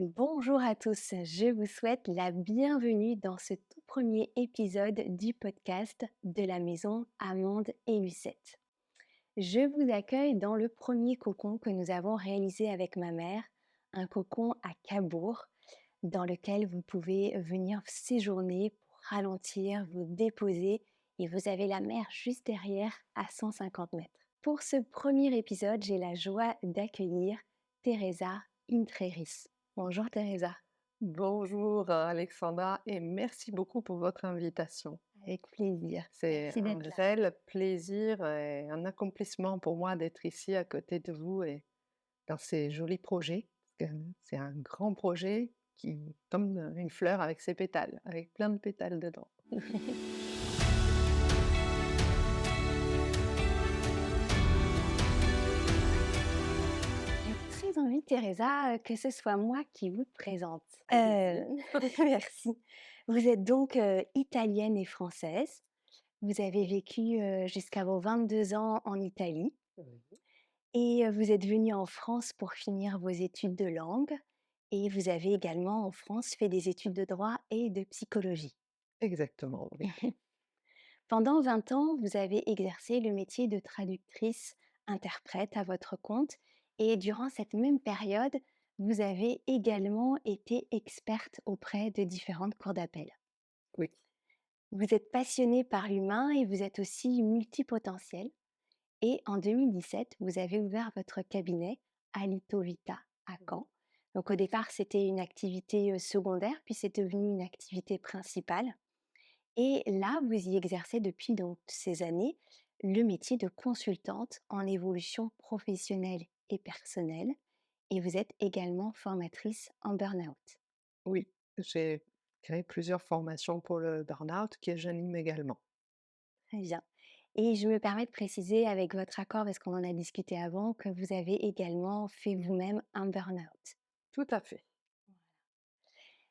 Bonjour à tous, je vous souhaite la bienvenue dans ce tout premier épisode du podcast de la maison Amande et Lucette. Je vous accueille dans le premier cocon que nous avons réalisé avec ma mère, un cocon à Cabourg, dans lequel vous pouvez venir séjourner pour ralentir, vous déposer et vous avez la mer juste derrière à 150 mètres. Pour ce premier épisode, j'ai la joie d'accueillir Teresa Intreris. Bonjour Teresa. Bonjour Alexandra et merci beaucoup pour votre invitation. Avec plaisir. C'est Merci un d'être là. réel plaisir et un accomplissement pour moi d'être ici à côté de vous et dans ces jolis projets. Parce que c'est un grand projet qui, comme une fleur avec ses pétales, avec plein de pétales dedans. J'ai très envie, Teresa, que ce soit moi qui vous présente. Allez-y. Merci. Vous êtes donc italienne et française. Vous avez vécu jusqu'à vos 22 ans en Italie Oui, et vous êtes venue en France pour finir vos études de langue et vous avez également en France fait des études de droit et de psychologie. exactement, oui. Pendant 20 ans, vous avez exercé le métier de traductrice-interprète à votre compte et durant cette même période, vous avez également été experte auprès de différentes cours d'appel. Oui, Vous êtes passionnée par l'humain et vous êtes aussi multipotentiel. Et en 2017, vous avez ouvert votre cabinet Alito Vita à Caen. Donc au départ, c'était une activité secondaire, puis c'est devenu une activité principale. Et là, vous y exercez depuis donc ces années le métier de consultante en évolution professionnelle et personnelle. Et vous êtes également formatrice en burn-out. oui, j'ai créé plusieurs formations pour le burn-out que j'anime également. Très bien. Et je me permets de préciser avec votre accord, parce qu'on en a discuté avant, que vous avez également fait vous-même un burn-out. Tout à fait.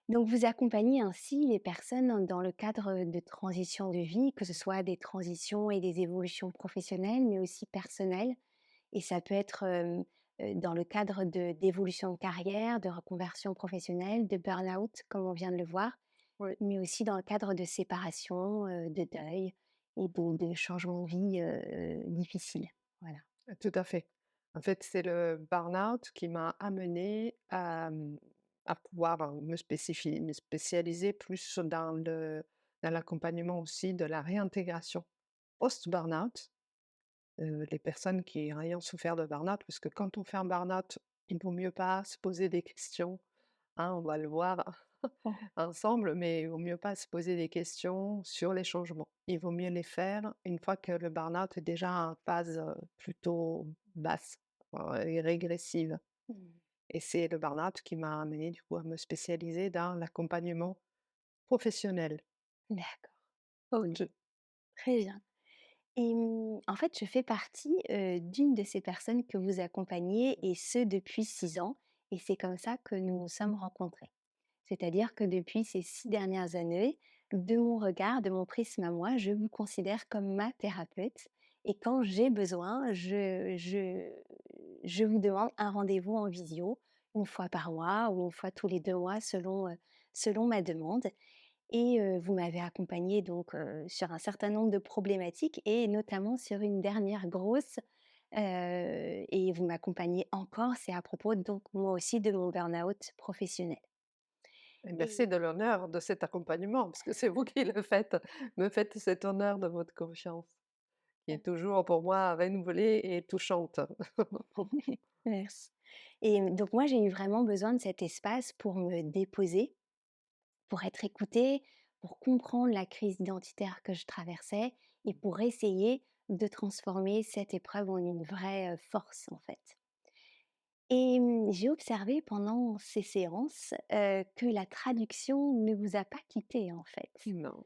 Donc vous accompagnez ainsi les personnes dans le cadre de transitions de vie, que ce soit des transitions et des évolutions professionnelles, mais aussi personnelles. Et ça peut être dans le cadre d'évolution de carrière, de reconversion professionnelle, de burn-out, comme on vient de le voir, Oui. mais aussi dans le cadre de séparation, de deuil et de changements de vie difficiles. Voilà. Tout à fait. En fait, c'est le burn-out qui m'a amenée à pouvoir, me spécialiser plus dans l'accompagnement aussi de la réintégration post-burn-out. Les personnes qui ayant souffert de burn-out, parce que quand on fait un burn-out, il vaut mieux pas se poser des questions, hein, on va le voir ensemble, mais il vaut mieux pas se poser des questions sur les changements. Il vaut mieux les faire une fois que le burn-out est déjà en phase, plutôt basse, et régressive, Mmh. et c'est le burn-out qui m'a amenée du coup à me spécialiser dans l'accompagnement professionnel. D'accord. Ok, Je très bien. Et en fait, je fais partie, d'une de ces personnes que vous accompagnez et ce depuis 6 ans et c'est comme ça que nous nous sommes rencontrés. C'est-à-dire que depuis ces 6 dernières années, de mon regard, de mon prisme à moi, je vous considère comme ma thérapeute et quand j'ai besoin, je vous demande un rendez-vous en visio, une fois par mois ou une fois tous les 2 mois selon ma demande et vous m'avez accompagnée donc sur un certain nombre de problématiques et notamment sur une dernière grosse, et vous m'accompagnez encore, c'est à propos donc moi aussi de mon burn-out professionnel. Et merci Et de l'honneur de cet accompagnement, parce que c'est vous qui le faites, me faites cet honneur de votre confiance, qui est toujours pour moi renouvelée et touchante. merci. Et donc moi, j'ai eu vraiment besoin de cet espace pour me déposer, pour être écoutée, pour comprendre la crise identitaire que je traversais et pour essayer de transformer cette épreuve en une vraie, force, en fait. Et j'ai observé pendant ces séances, que la traduction ne vous a pas quitté en fait. Non.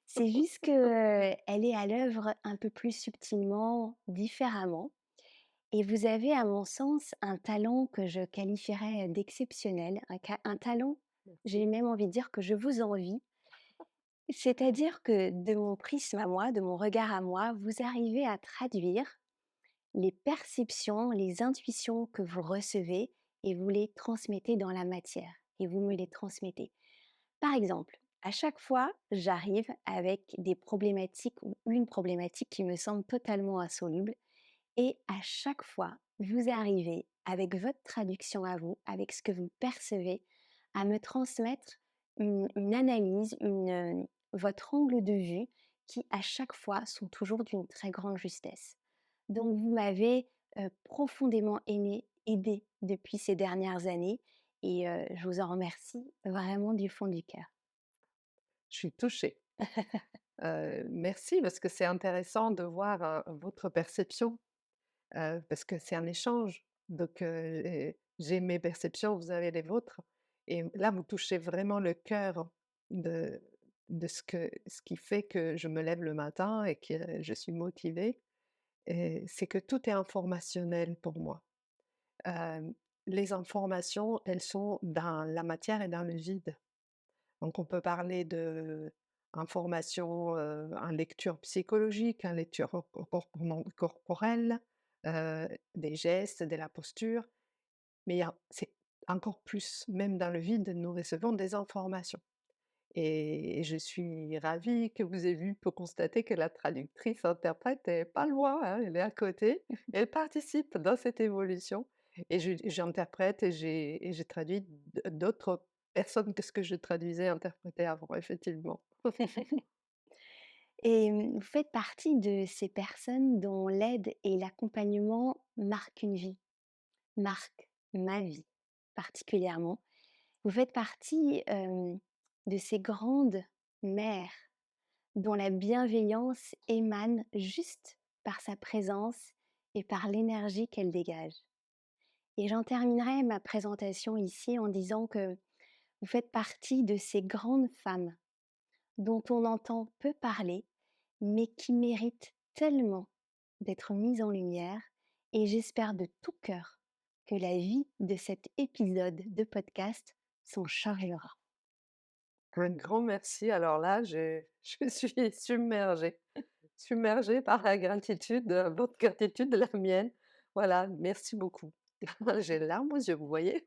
C'est juste que, elle est à l'œuvre un peu plus subtilement, différemment et vous avez à mon sens un talent que je qualifierais d'exceptionnel, un talent, j'ai Merci. même envie de dire que je vous envie. C'est-à-dire que de mon prisme à moi, de mon regard à moi, vous arrivez à traduire les perceptions, les intuitions que vous recevez et vous les transmettez dans la matière. et vous me les transmettez. Par exemple, à chaque fois, j'arrive avec des problématiques ou une problématique qui me semble totalement insoluble et à chaque fois, vous arrivez avec votre traduction à vous, avec ce que vous percevez, à me transmettre une analyse, votre angle de vue qui, à chaque fois, sont toujours d'une très grande justesse. Donc, vous m'avez profondément aidé depuis ces dernières années et je vous en remercie vraiment du fond du cœur. Je suis touchée. Merci parce que c'est intéressant de voir, votre perception, parce que c'est un échange. Donc, j'ai mes perceptions, vous avez les vôtres et là, vous touchez vraiment le cœur de ce qui fait que je me lève le matin et que je suis motivée et c'est que tout est informationnel pour moi. Hem, les informations, elles sont dans la matière et dans le vide. Donc on peut parler d'informations, en lecture psychologique, en lecture corporelle, des gestes, de la posture, mais il y a c'est encore plus, même dans le vide, nous recevons des informations et je suis ravie que vous ayez vu pour constater que la traductrice interprète est pas loin, hein, elle est à côté, elle participe dans cette évolution et j'interprète et j'ai traduit d'autres personnes que ce que je traduisais, interprétais avant, effectivement. Et vous faites partie de ces personnes dont l'aide et l'accompagnement marquent une vie, marquent ma vie particulièrement. Vous faites partie, de ces grandes mères dont la bienveillance émane juste par sa présence et par l'énergie qu'elle dégage. Et j'en terminerai ma présentation ici en disant que vous faites partie de ces grandes femmes dont on entend peu parler, mais qui méritent tellement d'être mises en lumière et j'espère de tout cœur que la vie de cet épisode de podcast s'en chargera. Un grand merci, alors là, je suis submergée, submergée par la gratitude, votre gratitude, la mienne. Voilà, merci beaucoup. J'ai les larmes aux yeux, vous voyez?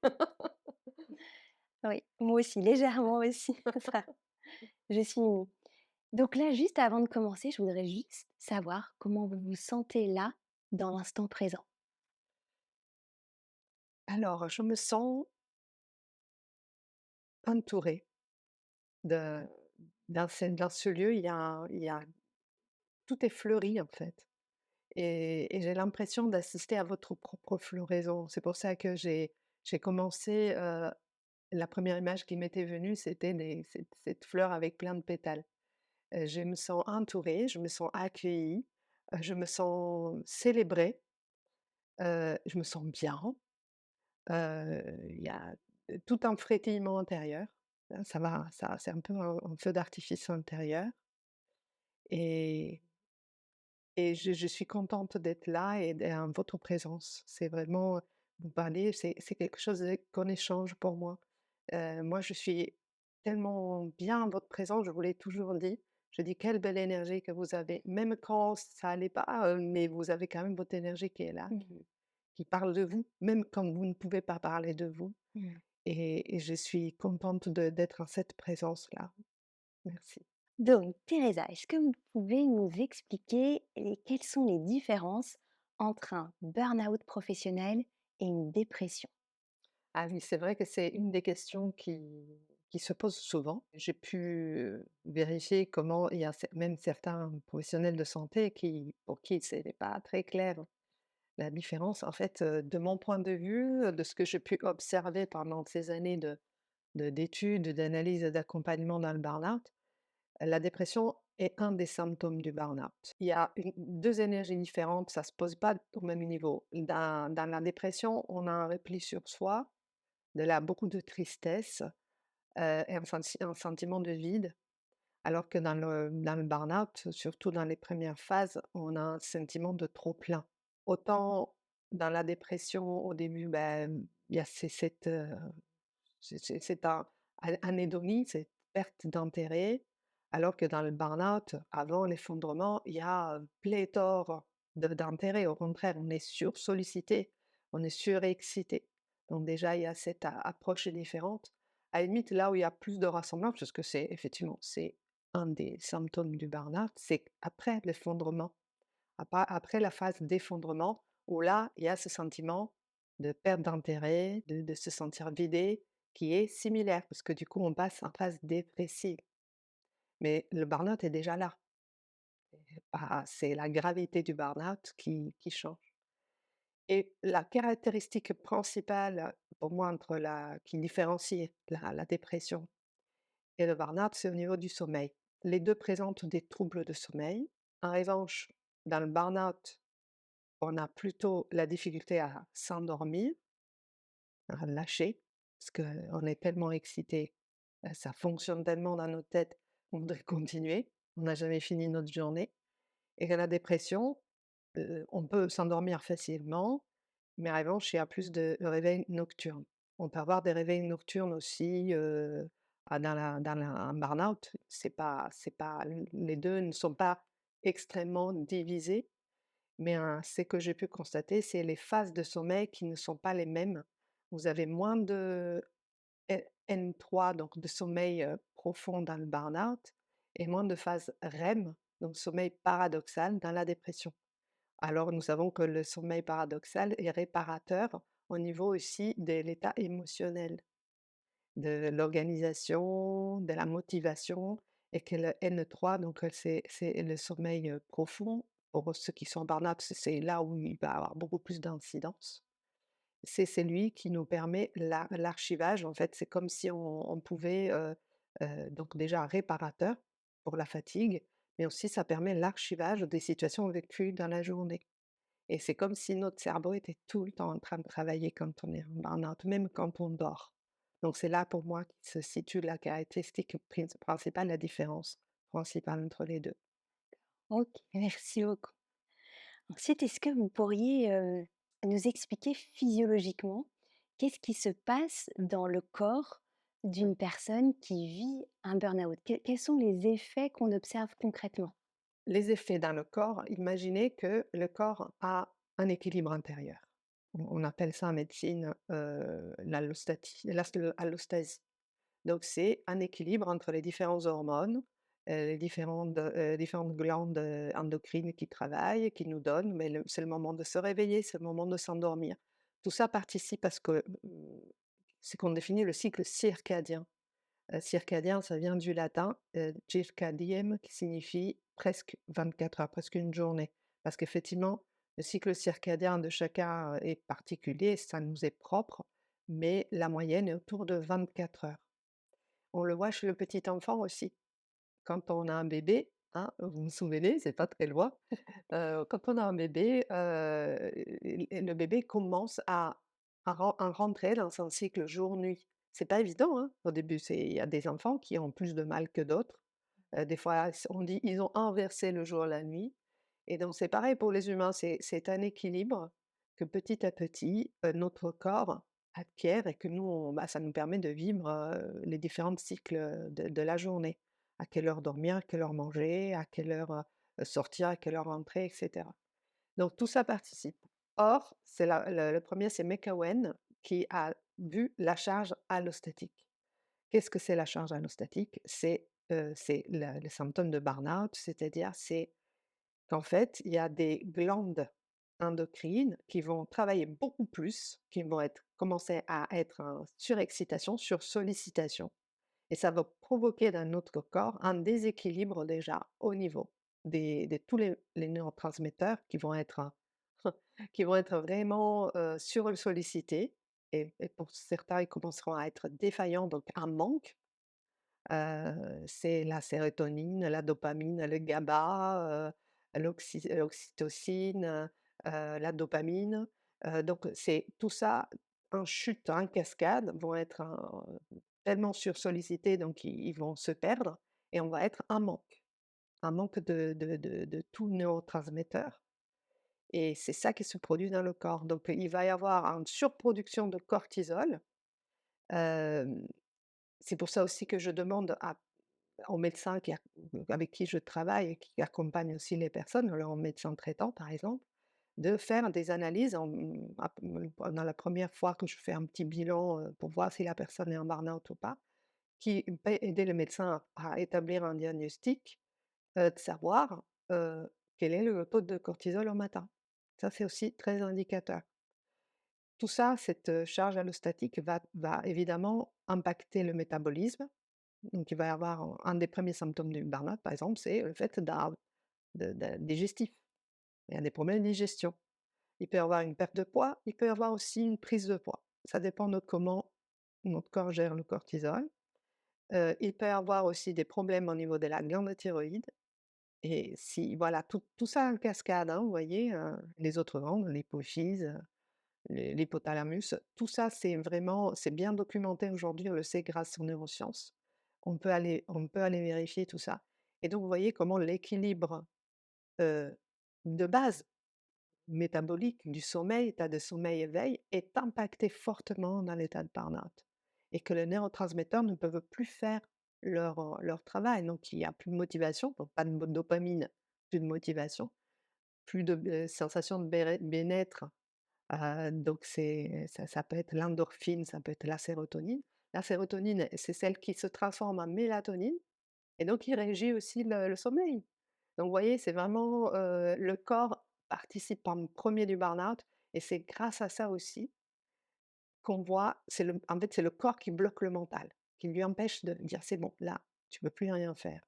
Oui, moi aussi, légèrement aussi, ça je suis émue. Donc là, juste avant de commencer, je voudrais juste savoir comment vous vous sentez là, dans l'instant présent? Alors, je me sens entourée de dans ce lieu, il y a tout est fleuri, en fait et j'ai l'impression d'assister à votre propre floraison. C'est pour ça que j'ai commencé, la première image qui m'était venue, c'était cette fleur avec plein de pétales. Je me sens entourée, je me sens accueillie, je me sens célébrée, je me sens bien, il y a, tout un frétillement intérieur. Ça va, ça c'est un peu un feu d'artifice intérieur et je suis contente d'être là et en votre présence. C'est vraiment, vous parlez, c'est quelque chose qu'on échange pour moi. Moi, je suis tellement bien en votre présence, je vous l'ai toujours dit. Je dis: «Quelle belle énergie que vous avez», même quand ça allait pas, mais vous avez quand même votre énergie qui est là, Mmh. qui parle de vous, même quand vous ne pouvez pas parler de vous Mmh. et je suis contente d'être en cette présence-là. Merci. Donc Teresa, est-ce que vous pouvez nous expliquer quelles sont les différences entre un burn-out professionnel et une dépression? Ah oui, c'est vrai que c'est une des questions qui se posent souvent. J'ai pu, vérifier comment il y a même certains professionnels de santé pour qui ce n'est pas très clair la différence. En fait, de mon point de vue, de ce que j'ai pu observer pendant ces années d'études, d'analyse et d'accompagnement dans le burn-out, la dépression est un des symptômes du burn-out. Il y a 2 énergies différentes, ça ne se pose pas au même niveau. Dans la dépression, on a un repli sur soi, de là beaucoup de tristesse, et un sentiment de vide, alors que dans le burn-out, surtout dans les premières phases, on a un sentiment de trop plein. Autant dans la dépression au début, ben, il y a c'est un anédonie, cette perte d'intérêt, alors que dans le burn-out, avant l'effondrement, il y a, pléthore d'intérêt. Au contraire, on est sursollicité, on est surexcité. Donc déjà, il y a cette approche différente. À la limite, là où il y a plus de rassemblement, parce que c'est effectivement, c'est un des symptômes du burn-out, c'est après l'effondrement, après la phase d'effondrement, où là, il y a ce sentiment de perte d'intérêt, de se sentir vidé, qui est similaire, parce que du coup, on passe en phase dépressive. Mais le burn-out est déjà là. C'est la gravité du burn-out qui change. Et la caractéristique principale, pour moi, qui différencie la dépression et le burn-out, c'est au niveau du sommeil. Les 2 présentent des troubles de sommeil. En revanche, dans le burn-out, on a plutôt la difficulté à s'endormir, à lâcher, parce qu'on est tellement excité, ça fonctionne tellement dans notre tête, on voudrait continuer, on n'a jamais fini notre journée. Et que la dépression, on peut s'endormir facilement, mais en revanche, il y a plus de réveils nocturnes. On peut avoir des réveils nocturnes aussi, dans un burn-out. C'est pas les 2 ne sont pas extrêmement divisés, mais ce que j'ai pu constater, c'est les phases de sommeil qui ne sont pas les mêmes. Vous avez moins de N3, donc de sommeil, profond dans le burn-out et moins de phases REM, donc sommeil paradoxal dans la dépression. Alors nous savons que le sommeil paradoxal est réparateur au niveau aussi de l'état émotionnel, de l'organisation, de la motivation et que le N3 donc c'est le sommeil, profond. Pour ceux qui sont en burn-out, c'est là où il va avoir beaucoup plus d'incidence. C'est lui qui nous permet l'archivage, en fait, c'est comme si on pouvait, donc déjà réparateur pour la fatigue, mais aussi ça permet l'archivage des situations vécues dans la journée et c'est comme si notre cerveau était tout le temps en train de travailler quand on est en burn-out, même quand on dort. Donc c'est là pour moi que se situe la caractéristique principale, la différence principale entre les 2. OK, merci beaucoup. Ensuite, est-ce que vous pourriez, nous expliquer physiologiquement qu'est-ce qui se passe dans le corps d'une personne qui vit un burn-out? Quels sont les effets qu'on observe concrètement? Les effets dans le corps, imaginez que le corps a un équilibre intérieur. On appelle ça en médecine, allostasie. Donc c'est un équilibre entre les différentes hormones, différentes glandes, endocrines qui travaillent, qui nous donnent, mais c'est le moment de se réveiller, c'est le moment de s'endormir. Tout ça participe à ce que, c'est qu'on définit le cycle circadien. Circadien, ça vient du latin, circadium qui signifie presque 24 heures, presque une journée. Parce qu'effectivement, le cycle circadien de chacun, est particulier, ça nous est propre, mais la moyenne est autour de 24 heures. On le voit chez le petit enfant aussi. Quand on a un bébé, hein, vous vous souvenez, c'est pas très loin, quand on a un bébé, et le bébé commence à rentrer dans un cycle jour-nuit. C'est pas évident, hein, au début, il y a des enfants qui ont plus de mal que d'autres. Des fois, on dit: «Ils ont inversé le jour, la nuit» et donc c'est pareil pour les humains, c'est un équilibre que petit à petit, notre corps acquiert et que nous, ça nous permet de vivre, les différents cycles, de la journée. À quelle heure dormir, à quelle heure manger, à quelle heure, sortir, à quelle heure rentrer et cetera. Donc tout ça participe. Or, c'est le 1er, c'est McEwen qui a vu la charge allostatique. Qu'est-ce que c'est la charge allostatique? C'est le symptôme de burn-out, c'est-à-dire c'est qu'en fait, il y a des glandes endocrines qui vont travailler beaucoup plus, qui vont commencer à être en surexcitation, sursollicitation et ça va provoquer dans notre corps un déséquilibre déjà au niveau de tous les neurotransmetteurs qui vont être, qui vont être vraiment, sursollicités et pour certains, ils commenceront à être défaillants, donc un manque. C'est la sérotonine, la dopamine, le GABA, l'oxytocine, la dopamine, donc c'est tout ça en chute, en cascade, vont être tellement sursollicités, donc ils vont se perdre et on va être un manque de tout neurotransmetteur et c'est ça qui se produit dans le corps. Donc il va y avoir une surproduction de cortisol, hem, c'est pour ça aussi que je demande aux médecins avec qui je travaille et qui accompagnent aussi les personnes, leur médecin traitant par exemple, de faire des analyses pendant la première fois que je fais un petit bilan, pour voir si la personne est en burn-out ou pas, qui peut aider le médecin à établir un diagnostic, de savoir, quel est le taux de cortisol au matin. Ça, c'est aussi très indicateur. Tout ça, cette, charge allostatique va évidemment impacter le métabolisme. Donc il va y avoir un des premiers symptômes du burn-out, par exemple, c'est le fait de digestif. Il y a des problèmes de digestion. Il peut y avoir une perte de poids, il peut y avoir aussi une prise de poids. Ça dépend de comment notre corps gère le cortisol. Il peut y avoir aussi des problèmes au niveau de la glande thyroïde et si voilà, tout ça en cascade, hein, vous voyez, les autres glandes, l'hypophyse, l'hypothalamus, tout ça, c'est bien documenté aujourd'hui, on le sait grâce aux neurosciences. On peut aller vérifier tout ça et donc vous voyez comment l'équilibre, heu, de base métabolique du sommeil, état de sommeil-éveil, est impacté fortement dans l'état de burn-out et que les neurotransmetteurs ne peuvent plus faire leur travail. Donc il y a plus de motivation, donc pas de dopamine, plus de motivation, plus de sensation de bien-être. Donc ça peut être l'endorphine, ça peut être la sérotonine. La sérotonine, c'est celle qui se transforme en mélatonine et donc qui régit aussi le sommeil. Donc vous voyez, c'est vraiment, le corps participe en premier du burn-out et c'est grâce à ça aussi qu'on voit en fait, c'est le corps qui bloque le mental, qui lui empêche de dire: «C'est bon, là, tu peux plus rien faire,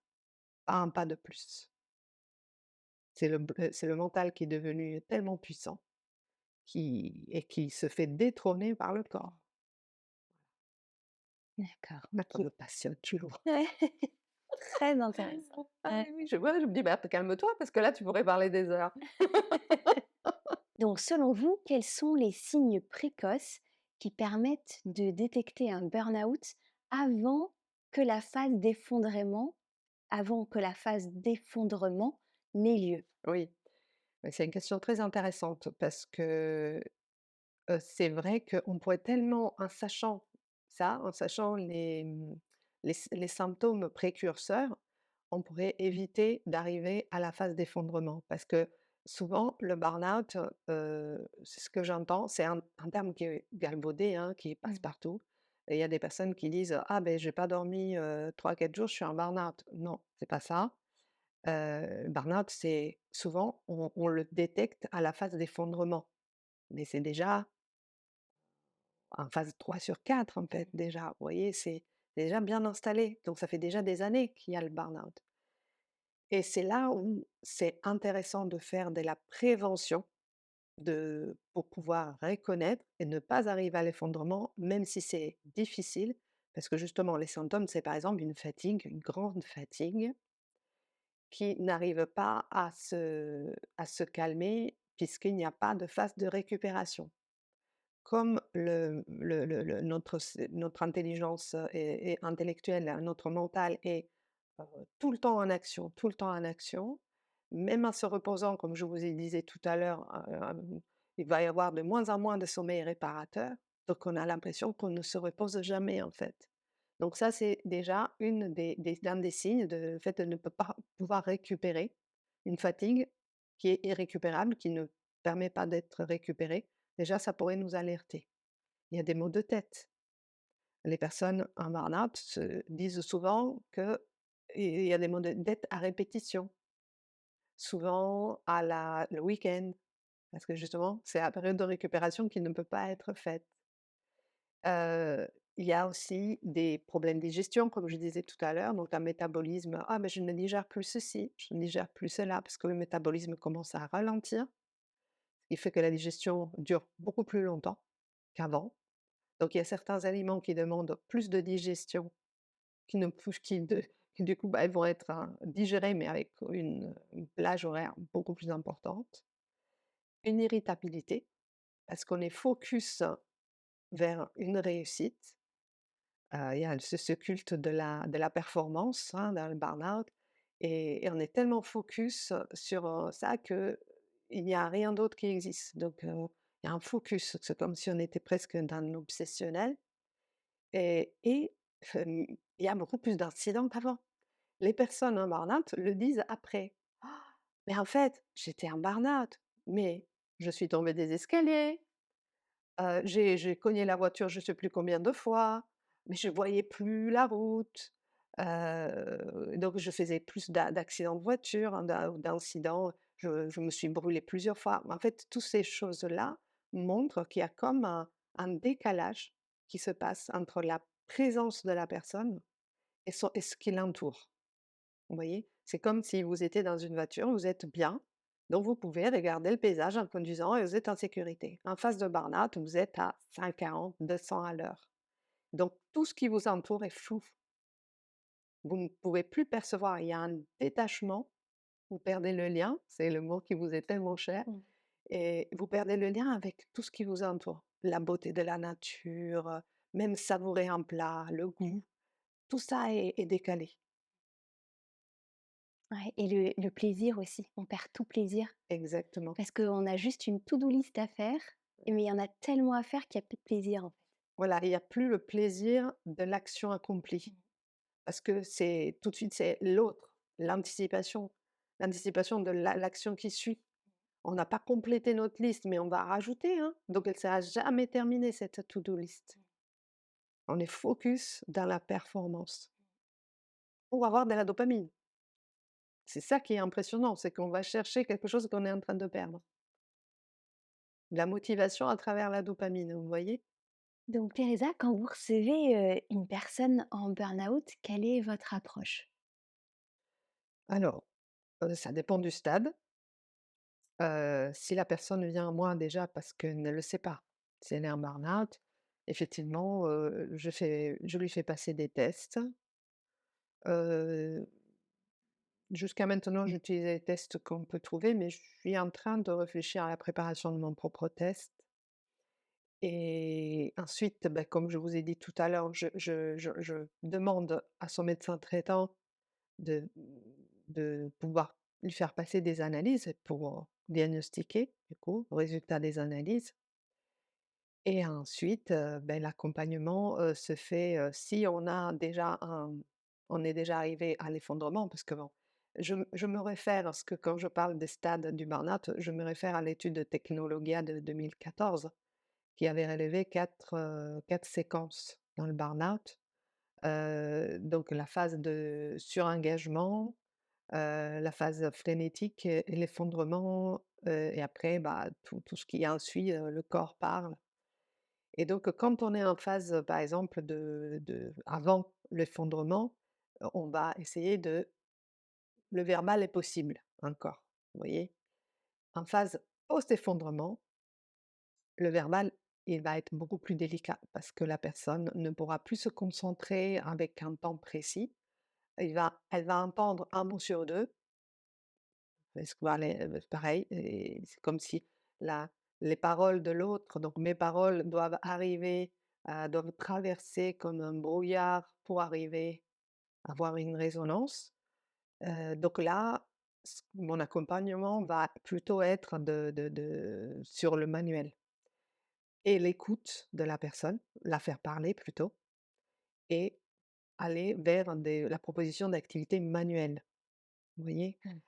pas un pas de plus». C'est le mental qui est devenu tellement puissant qui se fait détrôner par le corps. D'accord, Ça OK. me passionne, tu vois? Ouais, très intéressant. Ah Ouais. oui, oui, je vois, je me dis: «Bah, calme-toi parce que là, tu pourrais parler des heures». Donc selon vous, quels sont les signes précoces qui permettent de détecter un burn-out avant que la phase d'effondrement avant que la phase d'effondrement n'ait lieu? Oui, mais c'est une question très intéressante parce que, c'est vrai qu'on pourrait tellement en sachant ça, en sachant les symptômes précurseurs, on pourrait éviter d'arriver à la phase d'effondrement. Parce que souvent le burn-out, c'est ce que j'entends, c'est un terme qui est galvaudé, hein, qui passe Mmh. partout et il y a des personnes qui disent: «Ah ben j'ai pas dormi, 3-4 jours, je suis en burn-out». Non, c'est pas ça. Burn-out, c'est souvent on le détecte à la phase d'effondrement, mais c'est déjà en phase 3 sur 4 en fait déjà, vous voyez? C'est déjà bien installé, donc ça fait déjà des années qu'il y a le burn-out et c'est là où c'est intéressant de faire de la prévention pour pouvoir reconnaître et ne pas arriver à l'effondrement, même si c'est difficile. Parce que justement les symptômes, c'est par exemple une fatigue, une grande fatigue qui n'arrive pas à se calmer puisqu'il n'y a pas de phase de récupération. Comme notre intelligence, est intellectuelle, notre mental est, tout le temps en action, tout le temps en action, même en se reposant, comme je vous ai disais tout à l'heure, il va y avoir de moins en moins de sommeil réparateur, donc on a l'impression qu'on ne se repose jamais, en fait. Donc ça, c'est déjà un des signes de le fait de ne pas pouvoir récupérer une fatigue qui est irrécupérable, qui ne permet pas d'être récupérée. Déjà, ça pourrait nous alerter. Il y a des maux de tête. Les personnes en burn-out se disent souvent qu'il y a des maux de tête à répétition, souvent le week-end, parce que justement, c'est la période de récupération qui ne peut pas être faite. Heu, il y a aussi des problèmes de digestion, comme je disais tout à l'heure, donc un métabolisme: «Ah mais je ne digère plus ceci, je ne digère plus cela», parce que le métabolisme commence à ralentir, ce qui fait que la digestion dure beaucoup plus longtemps qu'avant. Donc il y a certains aliments qui demandent plus de digestion, qui ne poussent qui du coup, bah, ils vont être, digérés, mais avec une plage horaire beaucoup plus importante. Une irritabilité, parce qu'on est focus vers une réussite. Il y a ce culte de la performance, hein, dans le burn-out et on est tellement focus sur, ça qu'il n'y a rien d'autre qui existe. Donc il y a un focus, c'est comme si on était presque dans l'obsessionnel. Et il y a beaucoup plus d'incidents qu'avant. Les personnes en burn-out le disent après: «Ah, mais en fait, j'étais en burn-out, mais je suis tombée des escaliers, j'ai cogné la voiture je ne sais plus combien de fois, mais je voyais plus la route, donc je faisais plus d'accidents de voiture, hein, d'incidents, je me suis brûlée plusieurs fois. En fait, toutes ces choses-là montrent qu'il y a comme un décalage qui se passe entre la présence de la personne et ce qui l'entoure. Vous voyez? C'est comme si vous étiez dans une voiture, vous êtes bien, donc vous pouvez regarder le paysage en conduisant et vous êtes en sécurité. En face de burn-out, vous êtes à 140, 200 à l'heure. Donc tout ce qui vous entoure est flou. Vous ne pouvez plus percevoir, il y a un détachement, vous perdez le lien, c'est le mot qui vous est tellement cher, Mmh. et vous perdez le lien avec tout ce qui vous entoure. La beauté de la nature, même savourer un plat, le goût, tout ça est décalé. Ouais, et le plaisir aussi, on perd tout plaisir Exactement. parce qu'on a juste une to do list à faire, mais il y en a tellement à faire qu'il y a plus de plaisir, en fait. Voilà, il y a plus le plaisir de l'action accomplie. Parce que c'est tout de suite, c'est l'autre, l'anticipation de l'action qui suit. On n'a pas complété notre liste, mais on va rajouter, hein, donc elle ne sera jamais terminée cette to-do list. On est focus dans la performance pour avoir de la dopamine. C'est ça qui est impressionnant, c'est qu'on va chercher quelque chose qu'on est en train de perdre. La motivation à travers la dopamine, vous voyez? Donc Teresa, quand vous recevez, une personne en burn-out, quelle est votre approche? Alors, ça dépend du stade. Si la personne vient à moi déjà parce qu'elle ne le sait pas, si elle est en burn-out, effectivement, je lui fais passer des tests. Heu, Jusqu'à maintenant, j'utilisais les tests qu'on peut trouver, mais je suis en train de réfléchir à la préparation de mon propre test et ensuite, bah, comme je vous ai dit tout à l'heure, je demande à son médecin traitant de de pouvoir lui faire passer des analyses pour diagnostiquer, du coup, résultat des analyses. Et ensuite, l'accompagnement, se fait, si on est déjà arrivé à l'effondrement parce que bon, je me réfère à ce que quand je parle des stades du burn-out, je me réfère à l'étude de Technologia de 2014 qui avait relevé 4 séquences dans le burn-out. Donc la phase de surengagement, la phase frénétique et l'effondrement, et après, bah, tout ce qui ensuit, le corps parle. Et donc, quand on est en phase, par exemple, avant l'effondrement, on va essayer de le verbal est possible encore, vous voyez? En phase post-effondrement, le verbal, il va être beaucoup plus délicat parce que la personne ne pourra plus se concentrer avec un temps précis. Elle va entendre un mot sur 2. Parce que voilà, pareil, et c'est comme si la les paroles de l'autre, donc mes paroles doivent arriver, doivent traverser comme un brouillard pour arriver à avoir une résonance. Donc là, mon accompagnement va plutôt être sur le manuel et l'écoute de la personne, la faire parler plutôt et aller vers la proposition d'activités manuelles. Vous voyez? Mmh.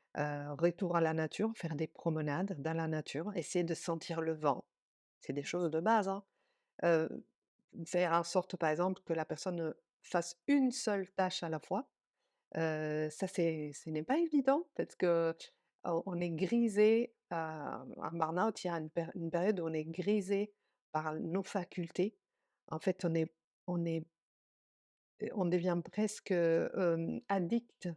Retour à la nature, faire des promenades dans la nature, essayer de sentir le vent. C'est des choses de base, hein. Heu, Faire en sorte, par exemple, que la personne, fasse une seule tâche à la fois. Ça, ce n'est pas évident parce que on est grisé, en burn-out, il y a une période où on est grisé par nos facultés. En fait, on est on devient presque, addict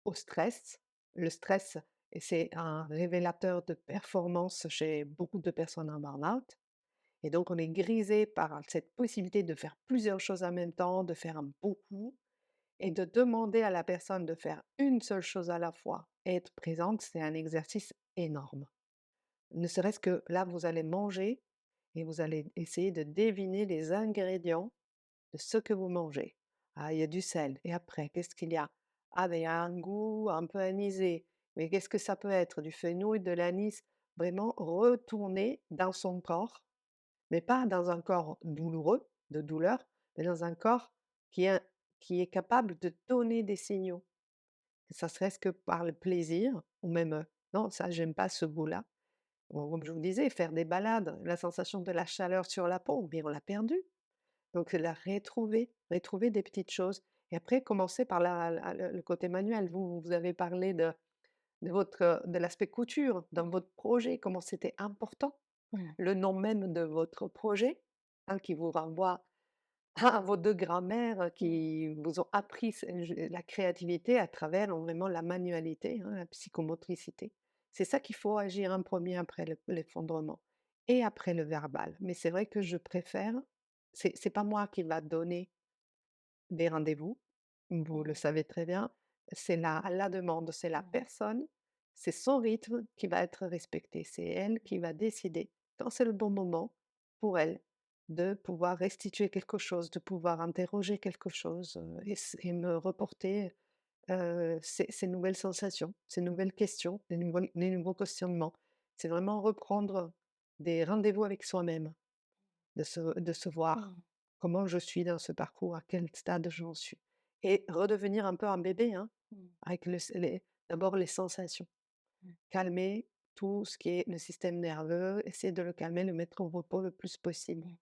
au stress. Le stress, et c'est un révélateur de performance chez beaucoup de personnes en burn-out, et donc on est grisé par cette possibilité de faire plusieurs choses en même temps, de faire beaucoup, et de demander à la personne de faire une seule chose à la fois et être présente, c'est un exercice énorme. Ne serait-ce que là, vous allez manger et vous allez essayer de deviner les ingrédients de ce que vous mangez. Ah, il y a du sel. Et après, qu'est-ce qu'il y a? Ah, ben, il y a un goût un peu anisé. Mais qu'est-ce que ça peut être? Du fenouil, de l'anis? Vraiment retourner dans son corps, mais pas dans un corps douloureux, de douleur, mais dans un corps qui est, qui est capable de donner des signaux. Que ça serait-ce que par le plaisir, ou même non, ça, j'aime pas ce goût-là. Bon, comme je vous disais, faire des balades, la sensation de la chaleur sur la peau, mais on l'a perdue. Donc c'est la retrouver, retrouver des petites choses et après commencer par le côté manuel. Vous avez parlé de votre, de l'aspect couture dans votre projet, comment c'était important, Mmh. le nom même de votre projet, hein, qui vous renvoie à vos 2 grands-mères Mmh. qui vous ont appris la créativité à travers vraiment la manualité, hein, la psychomotricité. C'est ça qu'il faut agir en premier après l'effondrement et après le verbal. Mais c'est vrai que je préfère c'est pas moi qui va donner des rendez-vous, vous le Mmh. savez très bien, c'est la demande, c'est la Mmh. personne, c'est son rythme qui va être respecté. C'est elle qui va décider quand c'est le bon moment pour elle de pouvoir restituer quelque chose, de pouvoir interroger quelque chose, et me reporter, ces nouvelles sensations, ces nouvelles questions, les nouveaux questionnements. C'est vraiment reprendre des rendez-vous avec soi-même. De se voir Mmh. comment je suis dans ce parcours, à quel stade j'en suis et redevenir un peu un bébé, hein, Mmh. avec d'abord les sensations. Mmh. Calmer tout ce qui est le système nerveux, essayer de le calmer, le mettre au repos le plus possible. Mmh.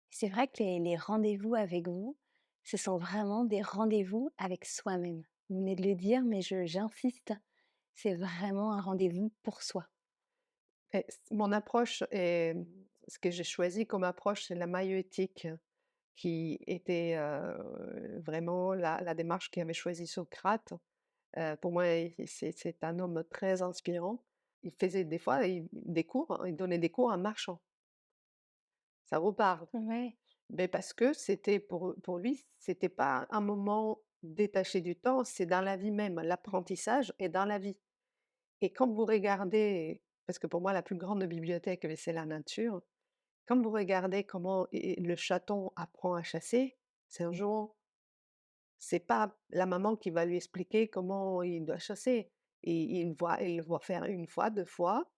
C'est vrai que les rendez-vous avec vous, ce sont vraiment des rendez-vous avec soi-même. Vous venez de le dire, mais j'insiste, c'est vraiment un rendez-vous pour soi. Et mon approche est ce que j'ai choisi comme approche, c'est la maïeutique qui était, vraiment la démarche qu'avait choisie Socrate. Pour moi, c'est un homme très inspirant. Il faisait des fois des cours, hein, il donnait des cours en marchant. Ça vous parle? Ouais. Beh, parce que c'était pour lui, c'était pas un moment détaché du temps, c'est dans la vie même. L'apprentissage est dans la vie et quand vous regardez parce que pour moi la plus grande bibliothèque, beh, c'est la nature. Quand vous regardez comment le chaton apprend à chasser, c'est un jour. C'est pas la maman qui va lui expliquer comment il doit chasser. Et il voit faire une fois, 2 fois.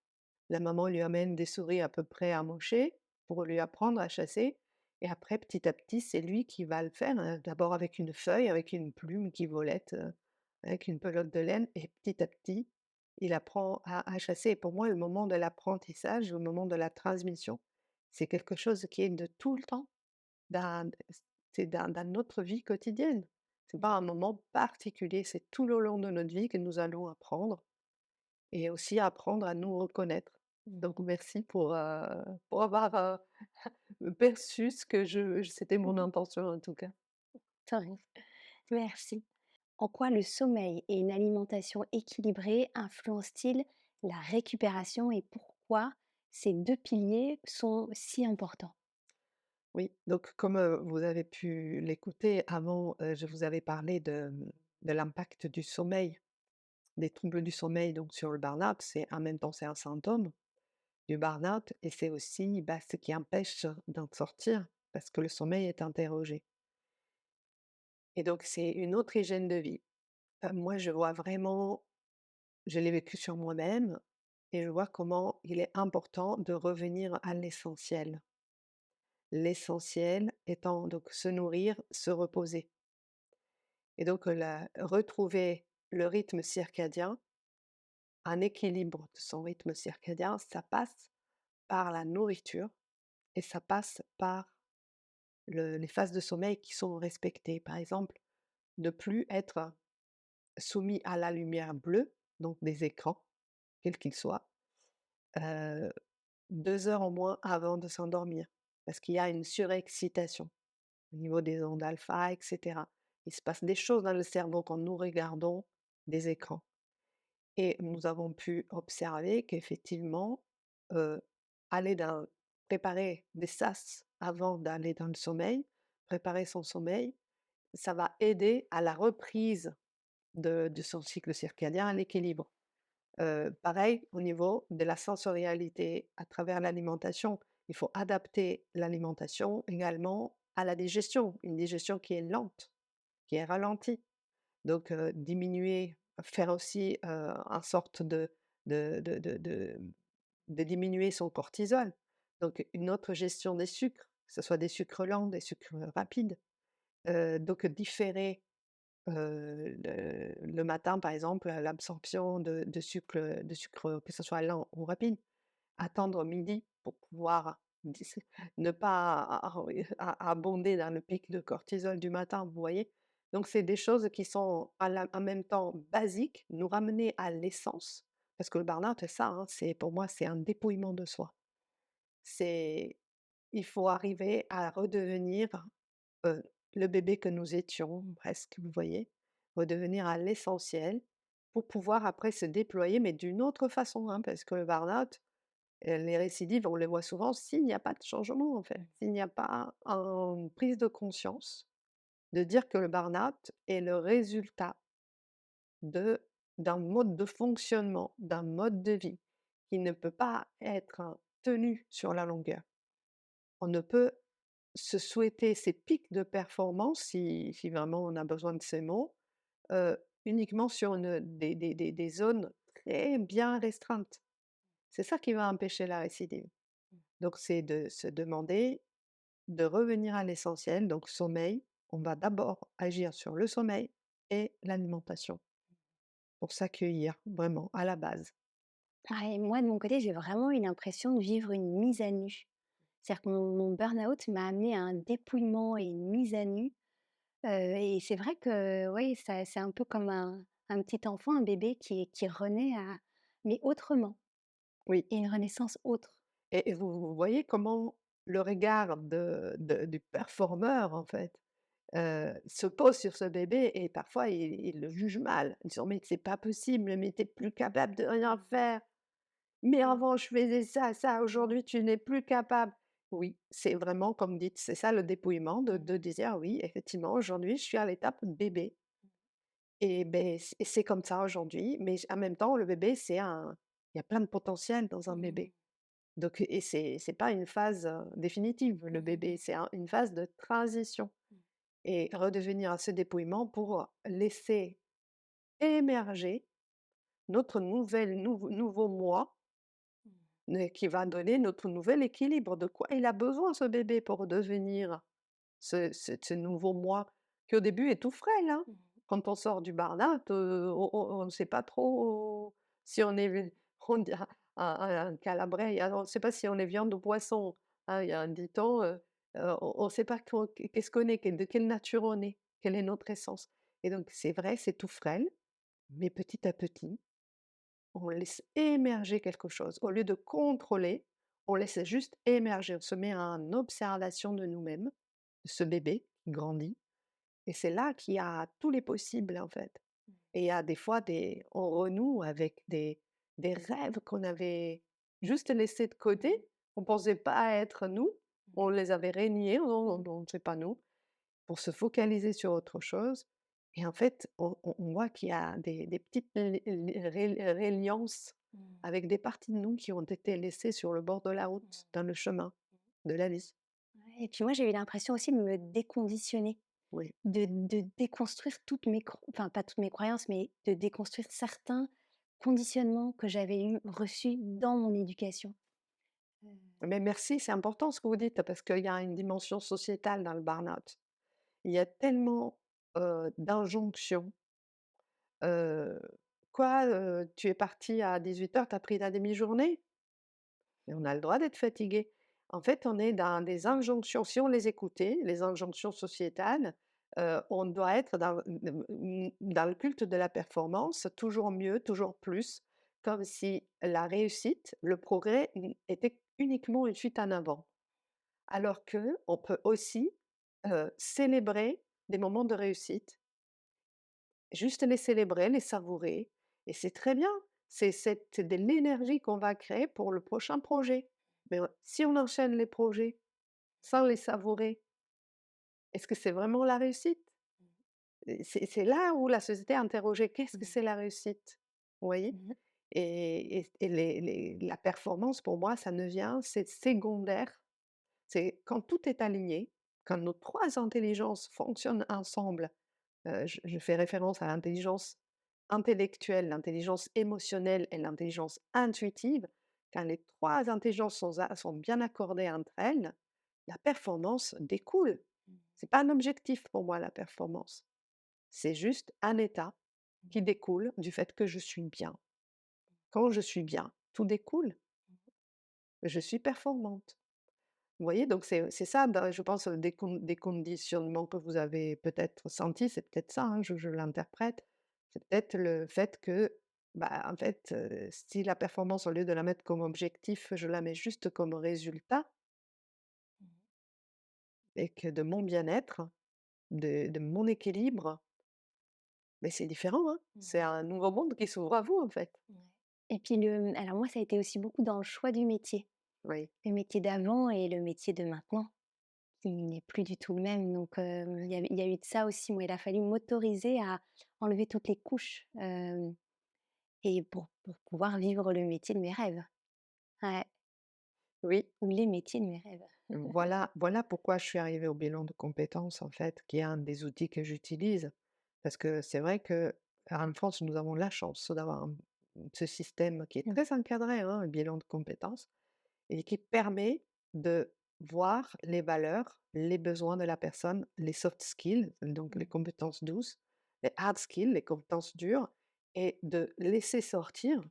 La maman lui amène des souris à peu près amochées pour lui apprendre à chasser et après petit à petit, c'est lui qui va le faire, d'abord avec une feuille, avec une plume qui volette, avec une pelote de laine et petit à petit, il apprend à chasser. Et pour moi, le moment de l'apprentissage, le moment de la transmission, c'est quelque chose qui est de tout le temps. Dans c'est dans notre vie quotidienne. C'est pas un moment particulier, c'est tout le long de notre vie que nous allons apprendre et aussi apprendre à nous reconnaître. Mmh. Donc merci pour avoir, perçu ce que c'était mon intention en tout cas. Torrent. Merci. En quoi le sommeil et une alimentation équilibrée influencent-ils la récupération et pourquoi ces 2 piliers sont si importants? Oui, donc comme, vous avez pu l'écouter avant, je vous avais parlé de l'impact du sommeil, des troubles du sommeil donc sur le burn-out. C'est en même temps, c'est un symptôme du burn-out et c'est aussi, bah, ce qui empêche d'en sortir parce que le sommeil est interrogé et donc c'est une autre hygiène de vie. Moi, je vois vraiment je l'ai vécu sur moi-même et je vois comment il est important de revenir à l'essentiel. L'essentiel étant donc se nourrir, se reposer et donc retrouver le rythme circadien, un équilibre de son rythme circadien, ça passe par la nourriture et ça passe par les phases de sommeil qui sont respectées. Par exemple, ne plus être soumis à la lumière bleue, donc des écrans, quels qu'ils soient, heu, 2 heures au moins avant de s'endormir. Parce qu'il y a une surexcitation au niveau des ondes alpha et cetera. Il se passe des choses dans le cerveau quand nous regardons des écrans et nous avons pu observer qu'effectivement, heu, aller dans préparer des sas avant d'aller dans le sommeil, préparer son sommeil, ça va aider à la reprise de son cycle circadien, à l'équilibre. Pareil au niveau de la sensorialité à travers l'alimentation. Il faut adapter l'alimentation également à la digestion, une digestion qui est lente, qui est ralentie. Donc diminuer, faire aussi, en sorte de diminuer son cortisol. Donc une autre gestion des sucres, que ce soit des sucres lents, des sucres rapides. Donc différer le matin, par exemple, l'absorption de sucre, que ce soit lent ou rapide. attendre midi pour pouvoir dis ne pas abonder dans le pic de cortisol du matin, vous voyez? Donc c'est des choses qui sont en même temps basiques, nous ramener à l'essence, parce que le burn-out c'est ça, hein, c'est pour moi, c'est un dépouillement de soi. C'est il faut arriver à redevenir, heu, le bébé que nous étions presque, vous voyez? Redevenir à l'essentiel pour pouvoir après se déployer, mais d'une autre façon, hein, parce que le burn-out, les récidives, on les voit souvent s'il n'y a pas de changement, en fait. S'il n'y a pas une prise de conscience, de dire que le burn-out est le résultat de d'un mode de fonctionnement, d'un mode de vie qui ne peut pas être tenu sur la longueur. On ne peut se souhaiter ces pics de performance, si vraiment on a besoin de ces mots, uniquement sur des zones très bien restreintes. C'est ça qui va empêcher la récidive. Donc c'est de se demander de revenir à l'essentiel, donc sommeil. On va d'abord agir sur le sommeil et l'alimentation pour s'accueillir vraiment à la base. Ah et moi, de mon côté, j'ai vraiment eu l'impression de vivre une mise à nu. C'est-à-dire que mon burn-out m'a amené à un dépouillement et une mise à nu. Et c'est vrai que, oui, ça c'est un peu comme un petit enfant, un bébé qui renaît mais autrement Oui, et une renaissance autre. et vous voyez comment le regard du performeur, en fait, se pose sur ce bébé et parfois il le juge mal, en disant: «Mais c'est pas possible, mais tu es plus capable de rien faire. Mais avant je faisais ça, ça, aujourd'hui tu n'es plus capable». Oui, c'est vraiment comme dites, c'est ça le dépouillement de dire: «Ah oui, effectivement, aujourd'hui je suis à l'étape bébé et beh, c'est comme ça aujourd'hui». Mais en même temps, le bébé, il y a plein de potentiel dans un bébé. Donc et c'est pas une phase, définitive, le bébé, c'est une phase de transition et redevenir à ce dépouillement pour laisser émerger notre nouveau moi, qui va donner notre nouvel équilibre. De quoi il a besoin ce bébé pour devenir ce nouveau moi qui au début est tout frêle, hein. Quand on sort du burn-out, on ne sait pas trop si on est on dit un Calabrais, on ne sait pas si on est viande ou poisson, hein. Il y a un dicton, on ne sait pas qu'est-ce qu'on est, de quelle nature on est, quelle est notre essence et donc c'est vrai, c'est tout frêle, mais petit à petit, on laisse émerger quelque chose. Au lieu de contrôler, on laisse juste émerger. On se met en observation de nous-mêmes, de ce bébé qui grandit et c'est là qu'il y a tous les possibles, en fait. Et il y a des fois on renoue avec des rêves qu'on avait juste laissés de côté. On pensait pas être nous, on les avait reniés, non, non, non, c'est pas nous, pour se focaliser sur autre chose et en fait, on voit qu'il y a des petites reliances avec des parties de nous qui ont été laissées sur le bord de la route, dans le chemin de la vie. Ouais et puis moi, j'ai eu l'impression aussi de me déconditionner, Oui. de déconstruire toutes mes enfin pas toutes mes croyances, mais de déconstruire certains conditionnements que j'avais reçus dans mon éducation. Heu, Mais merci, c'est important ce que vous dites parce qu'il y a une dimension sociétale dans le burn-out. Il y a tellement, d'injonctions, heu: «Quoi, tu es parti à 18 heures, tu as pris ta demi-journée?» Et on a le droit d'être fatigué. En fait, on est dans des injonctions, si on les écoutait, les injonctions sociétales, on doit être dans le culte de la performance, toujours mieux, toujours plus, comme si la réussite, le progrès était uniquement une fuite en avant. Alors que on peut aussi, célébrer des moments de réussite, juste les célébrer, les savourer et c'est très bien. C'est de l'énergie qu'on va créer pour le prochain projet. Mais si on enchaîne les projets sans les savourer, est-ce que c'est vraiment la réussite? Et c'est là où la société a interrogé: «Qu'est-ce que mmh, c'est la réussite?» Vous voyez? mmh, Et la performance pour moi, ça ne vient c'est secondaire. C'est quand tout est aligné, quand nos 3 intelligences fonctionnent ensemble. Je fais référence à l'intelligence intellectuelle, l'intelligence émotionnelle et l'intelligence intuitive. Quand les 3 intelligences sont bien accordées entre elles, la performance découle. C'est pas un objectif pour moi la performance. C'est juste un état qui découle du fait que je suis bien. Quand je suis bien, tout découle. je suis performante. Vous voyez? Donc c'est ça, je pense, des conditionnements que vous avez peut-être sentis, c'est peut-être ça, hein, je l'interprète. C'est peut-être le fait que, bah, en fait, si la performance, au lieu de la mettre comme objectif, je la mets juste comme résultat Mmh. et que de mon bien-être, de mon équilibre, mais c'est différent, hein. C'est Ouais, un nouveau monde qui s'ouvre à vous, en fait. ouais. Et puis alors moi, ça a été aussi beaucoup dans le choix du métier. Oui, Le métier d'avant et le métier de maintenant, qui n'est plus du tout le même. Donc, il y a eu de ça aussi. Moi, il a fallu m'autoriser à enlever toutes les couches, et pour pouvoir vivre le métier de mes rêves. Ouais, oui. ou les métiers de mes rêves. Voilà pourquoi je suis arrivée au bilan de compétences, en fait, qui est un des outils que j'utilise. Parce que c'est vrai que en France, nous avons la chance d'avoir ce système qui est Mmh. très encadré, hein, un bilan de compétences, et qui permet de voir les valeurs, les besoins de la personne, les soft skills, donc les Mmh. compétences douces, les hard skills, les compétences dures, et de laisser sortir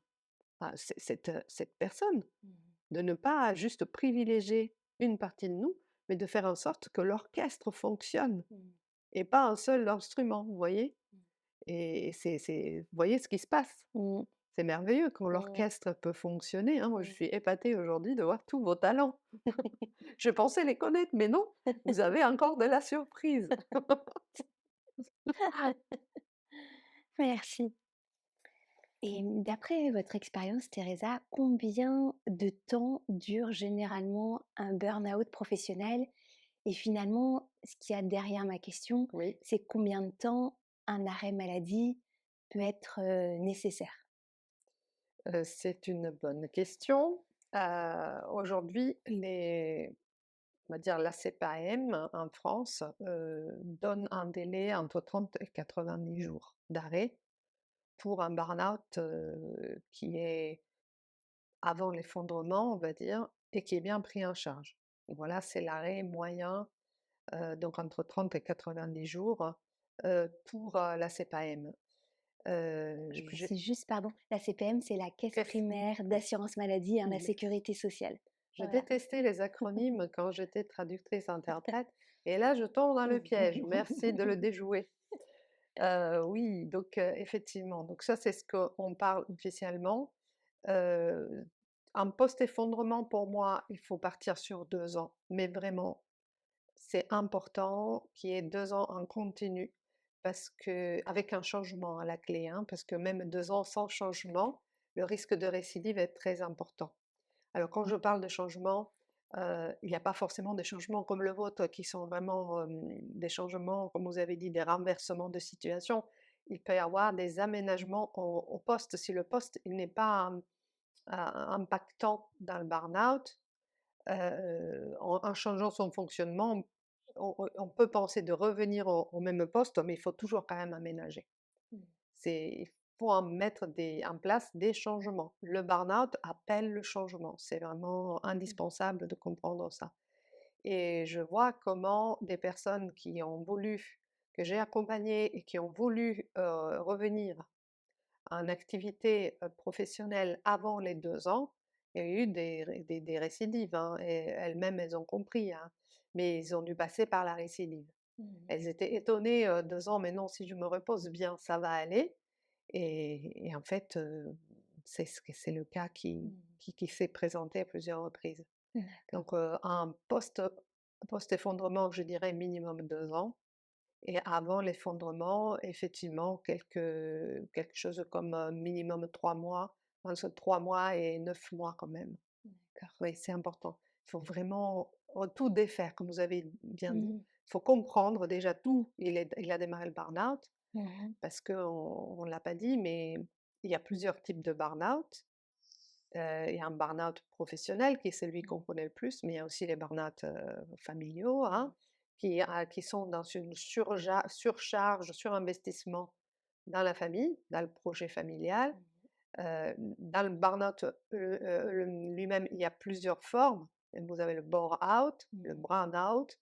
cette personne. Mmh. De ne pas juste privilégier une partie de nous, mais de faire en sorte que l'orchestre fonctionne Mmh. et pas un seul instrument, vous voyez? Et vous voyez ce qui se passe? Mmh. C'est merveilleux quand Mmh. l'orchestre peut fonctionner, hein. Moi, je Mmh. suis épatée aujourd'hui de voir tous vos talents. Je pensais les connaître, mais non, vous avez encore de la surprise. Merci. Et d'après votre expérience, Teresa, combien de temps dure généralement un burn-out professionnel? Et finalement, ce qu'il y a derrière ma question, Oui, c'est combien de temps un arrêt maladie peut être, nécessaire? c'est une bonne question. Aujourd'hui, on va dire la CPAM en France, donne un délai entre 30 et 90 jours d'arrêt pour un burn-out, qui est avant l'effondrement, on va dire, et qui est bien pris en charge. Voilà, c'est l'arrêt moyen, donc entre 30 et 90 jours, pour, la CPAM. Je Je précise juste, pardon, la CPM, c'est la Caisse qu'est-ce primaire d'assurance maladie, hein, la mmh, sécurité sociale. je Voilà. détestais les acronymes quand j'étais traductrice-interprète et là, je tombe dans le piège. Merci de le déjouer. Oui, donc effectivement, donc ça, c'est ce qu'on parle officiellement. Heu, un post-effondrement, pour moi, il faut partir sur 2 ans, mais vraiment, c'est important qu'il y ait 2 ans en continu parce qu'avec un changement à la clé, hein, parce que même 2 ans sans changement, le risque de récidive est très important. Alors quand je parle de changement, il n'y a pas forcément des changements comme le vôtre qui sont vraiment, des changements, comme vous avez dit, des renversements de situation. Il peut y avoir des aménagements au poste. Si le poste, il n'est pas, impactant dans le burn-out, en changeant son fonctionnement, on peut penser de revenir au même poste, mais il faut toujours quand même aménager. Mmh. Il faut en mettre en place des changements. Le burn-out appelle le changement. C'est vraiment Mmh. indispensable de comprendre ça. Et je vois comment des personnes que j'ai accompagnées et qui ont voulu revenir en activité professionnelle avant les 2 ans, il y a eu des récidives, hein, et elles-mêmes, elles ont compris, hein, mais ils ont dû passer par la récidive. Mmh. Elles étaient étonnées 2 ans, mais non, si je me repose bien, ça va aller. Et en fait, c'est le cas Mmh. qui s'est présenté à plusieurs reprises. D'accord. Donc, un post-effondrement, je dirais minimum 2 ans et avant l'effondrement, effectivement, quelque chose comme, minimum 3 mois, entre 3 mois et 9 mois quand même. D'accord. Oui, c'est important. Il faut vraiment, tout défaire, comme vous avez bien dit. Mmh. Il faut comprendre déjà d'où il a démarré le burn-out. Mmh. Parce qu'on ne l'a pas dit, mais il y a plusieurs types de burn-out. Il y a un burn-out professionnel qui est celui qu'on connaît le plus, mais il y a aussi les burn-out, familiaux, Mmh. hein, qui sont dans une surcharge, surinvestissement dans la famille, dans le projet familial. Mmh. Dans le burn-out, lui-même, il y a plusieurs formes. Vous avez le bore-out, le Mmh. burn-out,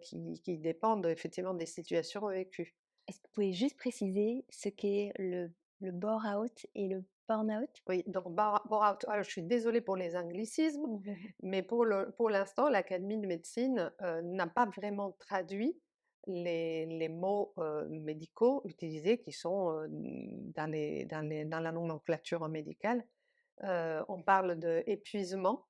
qui dépendent effectivement des situations vécues. Est-ce que vous pouvez juste préciser ce qu'est le bore-out et le Burnout? Oui, donc bore-out, alors je suis désolée pour les anglicismes, Mmh. mais pour l'instant, l'Académie de médecine, n'a pas vraiment traduit les mots, médicaux utilisés qui sont, dans la nomenclature médicale. On parle d'épuisement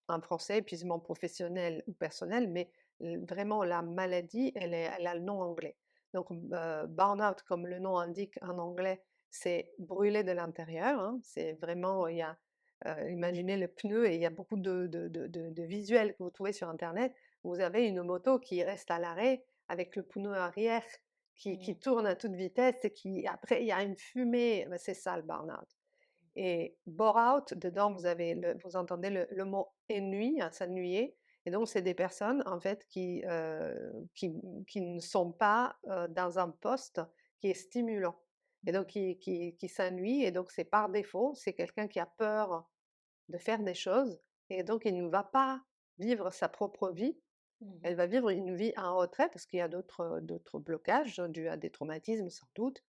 en français, épuisement professionnel ou personnel, mais vraiment la maladie, elle a le nom anglais. Donc, burn-out, comme le nom indique en anglais, c'est brûler de l'intérieur, hein. C'est vraiment, il y a, imaginez le pneu et il y a beaucoup de visuels que vous trouvez sur internet. Vous avez une moto qui reste à l'arrêt avec le pneu arrière qui Mmh. tourne à toute vitesse et qui après il y a une fumée, bah, c'est ça le burn-out. Et bore out, dedans, vous entendez le mot ennui, hein, s'ennuyer. Et donc, c'est des personnes, en fait, qui ne sont pas dans un poste qui est stimulant. Et donc, qui s'ennuient. Et donc, c'est par défaut, c'est quelqu'un qui a peur de faire des choses. Et donc, il ne va pas vivre sa propre vie. Mmh. Elle va vivre une vie en retrait parce qu'il y a d'autres blocages dus à des traumatismes sans doute.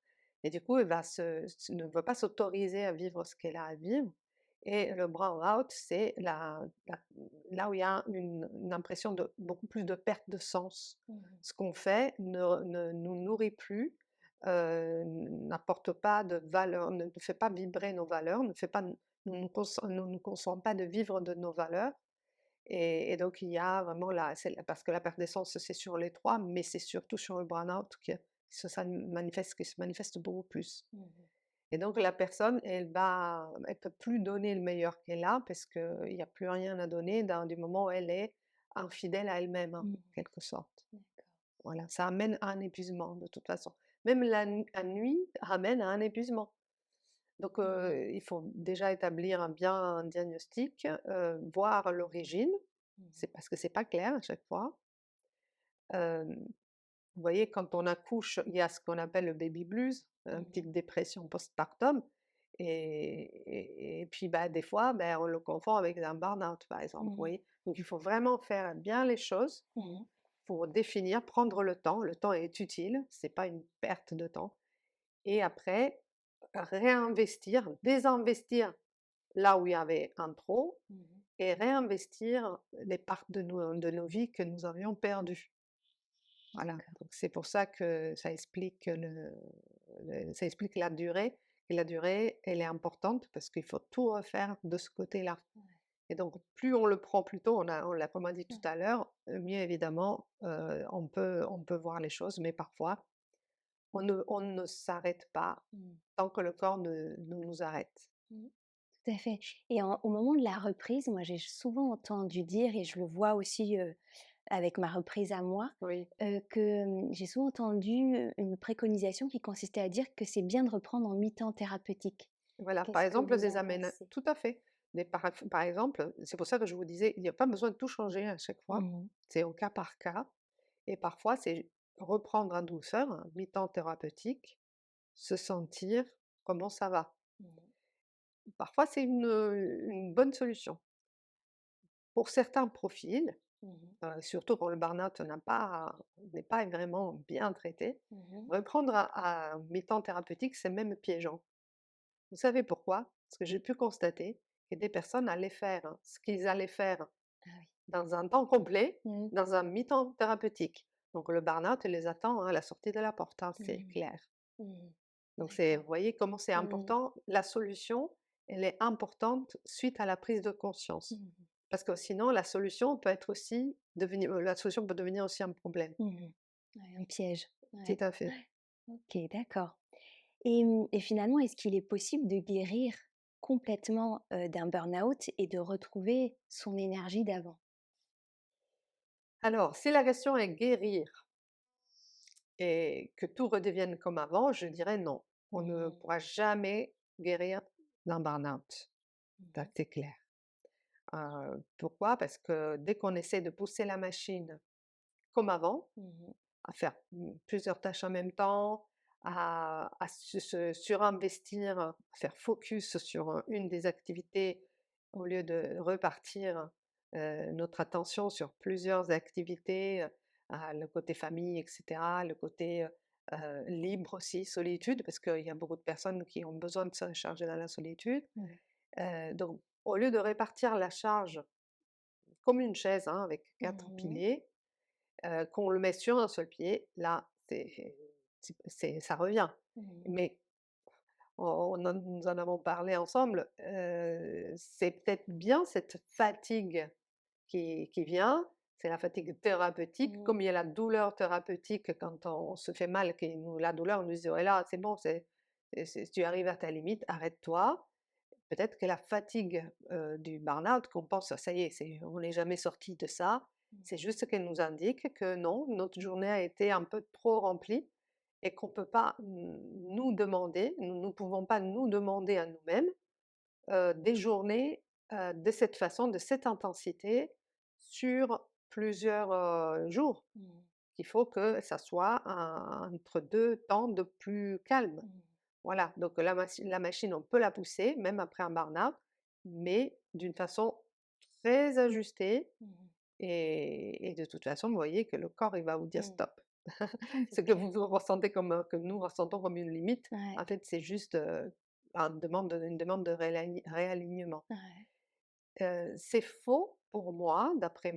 Et du coup, elle ne va pas s'autoriser à vivre ce qu'elle a à vivre. Et le burn-out, c'est là où il y a une impression de beaucoup plus de perte de sens. Mmh. Ce qu'on fait ne nous nourrit plus, n'apporte pas de valeur, ne fait pas vibrer nos valeurs, ne fait pas, ne nous consent pas de vivre de nos valeurs. Et donc il y a vraiment parce que la perte d'essence, c'est sur les 3, mais c'est surtout sur le burn-out que qui se manifeste beaucoup plus. Mmh. Et donc la personne, elle peut plus donner le meilleur qu'elle a parce qu'il y a plus rien à donner du moment où elle est infidèle à elle-même, hein, Mmh. en quelque sorte. D'accord. Voilà, ça amène à un épuisement de toute façon. Même la nuit ramène à un épuisement. Donc, Mmh. il faut déjà établir un diagnostic, voir l'origine. Mmh. C'est parce que c'est pas clair à chaque fois. Hem, vous voyez, quand on accouche, il y a ce qu'on appelle le baby blues, une Mmh. petite dépression postpartum et puis, bah, des fois, on le confond avec un burn-out, par exemple, vous Mmh. voyez? Donc il faut vraiment faire bien les choses Mmh. pour définir, prendre le temps. Le temps est utile, c'est pas une perte de temps et après réinvestir, désinvestir là où il y avait un trop Mmh. et réinvestir les parts de nos vies que nous avions perdues. Voilà, D'accord. donc c'est pour ça que ça explique la durée et la durée, elle est importante parce qu'il faut tout refaire de ce côté-là Ouais. et donc plus on le prend plus tôt, on l'a comme on dit tout Ouais. à l'heure, mieux évidemment, on peut voir les choses, mais parfois on ne s'arrête pas Mmh. tant que le corps ne nous arrête. Mmh. Tout à fait et au moment de la reprise, moi, j'ai souvent entendu dire et je le vois aussi, avec ma reprise à moi, Oui. que, j'ai souvent entendu, une préconisation qui consistait à dire que c'est bien de reprendre en mi-temps thérapeutique. Voilà, par Qu'est-ce que exemple, vous des en amènes pensez? tout à fait. Par exemple, c'est pour ça que je vous disais, il n'y a pas besoin de tout changer à chaque fois. Mmh. C'est au cas par cas et parfois, c'est reprendre en douceur, un mi-temps thérapeutique, se sentir comment ça va. Mmh. Parfois, c'est une bonne solution. Pour certains profils, Mmh. surtout quand le burn-out n'est pas vraiment bien traité, Mmh. reprendre à mi-temps thérapeutique, c'est même piégeant. Vous savez pourquoi? Parce que j'ai pu constater que des personnes allaient faire ce qu'ils allaient faire Ah oui. dans un temps complet, Mmh. dans un mi-temps thérapeutique. Donc le burn-out les attend, hein, à la sortie de la porte, hein, c'est Mmh. clair. Mmh. Donc vous D'accord. voyez comment c'est Mmh. important. La solution, elle est importante suite à la prise de conscience. Mmh. Parce que sinon la solution peut devenir aussi un problème. Mmh. Ouais, un piège. Tout Ouais. à fait. OK, d'accord et finalement, est-ce qu'il est possible de guérir complètement, d'un burn-out et de retrouver son énergie d'avant? Alors, si la question est guérir et que tout redevienne comme avant, je dirais non. On ne Mmh. pourra jamais guérir d'un burn-out, ça Mmh. c'est clair. Pourquoi? Parce que dès qu'on essaie de pousser la machine comme avant, Mmh. à faire, plusieurs tâches en même temps, à se surinvestir, à faire focus sur, une des activités au lieu de repartir, notre attention sur plusieurs activités, le côté famille et cetera, le côté, libre aussi, solitude, parce qu'il y a beaucoup de personnes qui ont besoin de se recharger dans la solitude. Mmh. Donc au lieu de répartir la charge comme une chaise, hein, avec 4 Mmh. piliers, qu'on le met sur un seul pied, là, ça revient. Mmh. Mais nous en avons parlé ensemble, c'est peut-être bien cette fatigue qui vient, c'est la fatigue thérapeutique, Mmh. comme il y a la douleur thérapeutique quand on se fait mal, que nous la douleur, on nous dit: «Ouais, là, c'est bon, tu arrives à ta limite, arrête-toi». Peut-être que la fatigue, du burn-out qu'on pense: «Ça y est, on n'est jamais sorti de ça». Mmh. C'est juste qu'elle nous indique que non, notre journée a été un peu trop remplie et qu'on peut pas nous ne pouvons pas nous demander à nous-mêmes, des journées, de cette façon, de cette intensité sur plusieurs, jours. Mmh. Il faut que ça soit entre 2 temps de plus calme. Mmh. Voilà, donc la machine, on peut la pousser, même après un burn-out, mais d'une façon très ajustée Mmh. et de toute façon, vous voyez que le corps, il va vous dire: Mmh. «Stop». C'est Ce que clair. vous ressentez comme, que nous ressentons comme une limite, Ouais, en fait, c'est juste, une demande de réalignement. ouais. C'est faux pour moi, d'après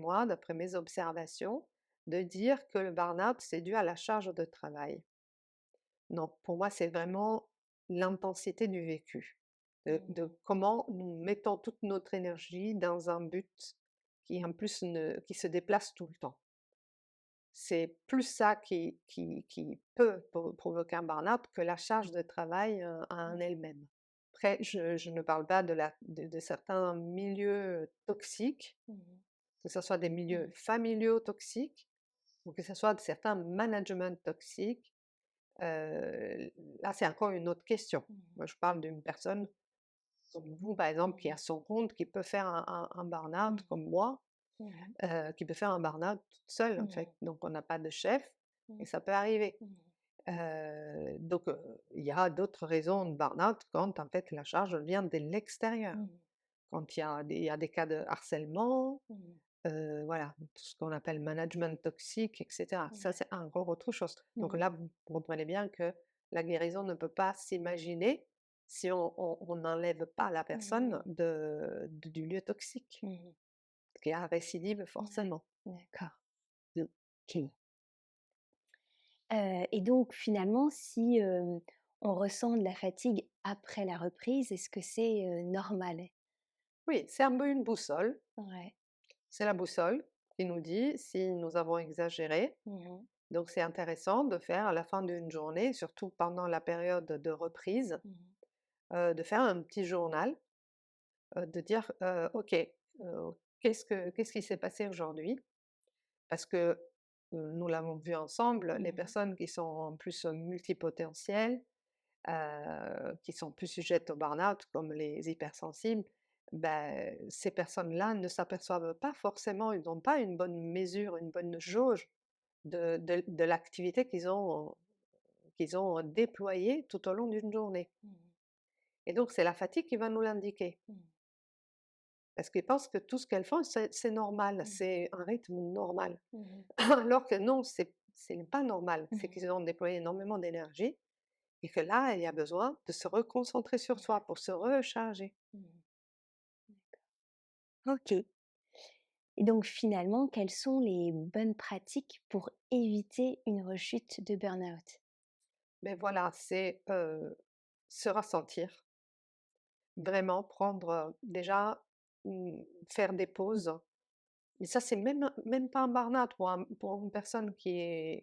mes observations, de dire que le burn-out, c'est dû à la charge de travail. Non, pour moi, c'est vraiment l'intensité du vécu, de Mmh. comment nous mettons toute notre énergie dans un but qui, en plus, qui se déplace tout le temps. C'est plus ça qui peut provoquer un burn-out que la charge de travail, en Ouais. elle-même. Après, je ne parle pas de certains milieux toxiques, Mmh. que ce soit des milieux Mmh. familiaux toxiques ou que ce soit de certains managements toxiques. Là, c'est encore une autre question. Mmh. Moi, je parle d'une personne comme vous, par exemple, qui a Mmh. son compte, qui peut faire un burn-out Mmh. comme moi, Mmh. qui peut faire un burn-out toute seule, en Mmh. fait. Donc on n'a pas de chef et Mmh. ça peut arriver. Mmh. Donc il y a d'autres raisons de burn-out quand, en fait, la charge vient de l'extérieur. Mmh. Quand il y a des cas de harcèlement, Mmh. voilà, tout ce qu'on appelle management toxique et cetera. Ça, Ouais. c'est encore autre chose. Donc Mmh. là, vous comprenez bien que la guérison ne peut pas s'imaginer si on n'enlève pas la personne Mmh. du lieu toxique, Mmh. qui a récidive Ouais. forcément. D'accord. OK. Et donc finalement, si, on ressent de la fatigue après la reprise, est-ce que c'est, normal? Oui, c'est un peu une boussole. Ouais. C'est la boussole qui nous dit si nous avons exagéré. Mmh. Donc c'est intéressant de faire à la fin d'une journée, surtout pendant la période de reprise, Mmh. de faire un petit journal. De dire, «OK, qu'est-ce qui s'est passé aujourd'hui?» Parce que, nous l'avons vu ensemble, les Mmh. personnes qui sont en plus, multipotentielles, qui sont plus sujettes au burn-out, comme les hypersensibles, ces personnes-là ne s'aperçoivent pas forcément, ils n'ont pas une bonne mesure, une bonne jauge de l'activité qu'ils ont déployée tout au long d'une journée Mmh. et donc c'est la fatigue qui va nous l'indiquer. Mmh. Parce qu'ils pensent que tout ce qu'elles font, c'est normal, Mmh. c'est un rythme normal. Mmh. Alors que non, c'est pas normal. C'est Mmh. qu'ils ont déployé énormément d'énergie et que là, il y a besoin de se reconcentrer sur soi pour se recharger. Mmh. OK. Et donc finalement, quelles sont les bonnes pratiques pour éviter une rechute de burn-out? Mais voilà, c'est, se ressentir, vraiment prendre, déjà, faire des pauses. Mais ça, c'est même pas un burn-out pour une personne qui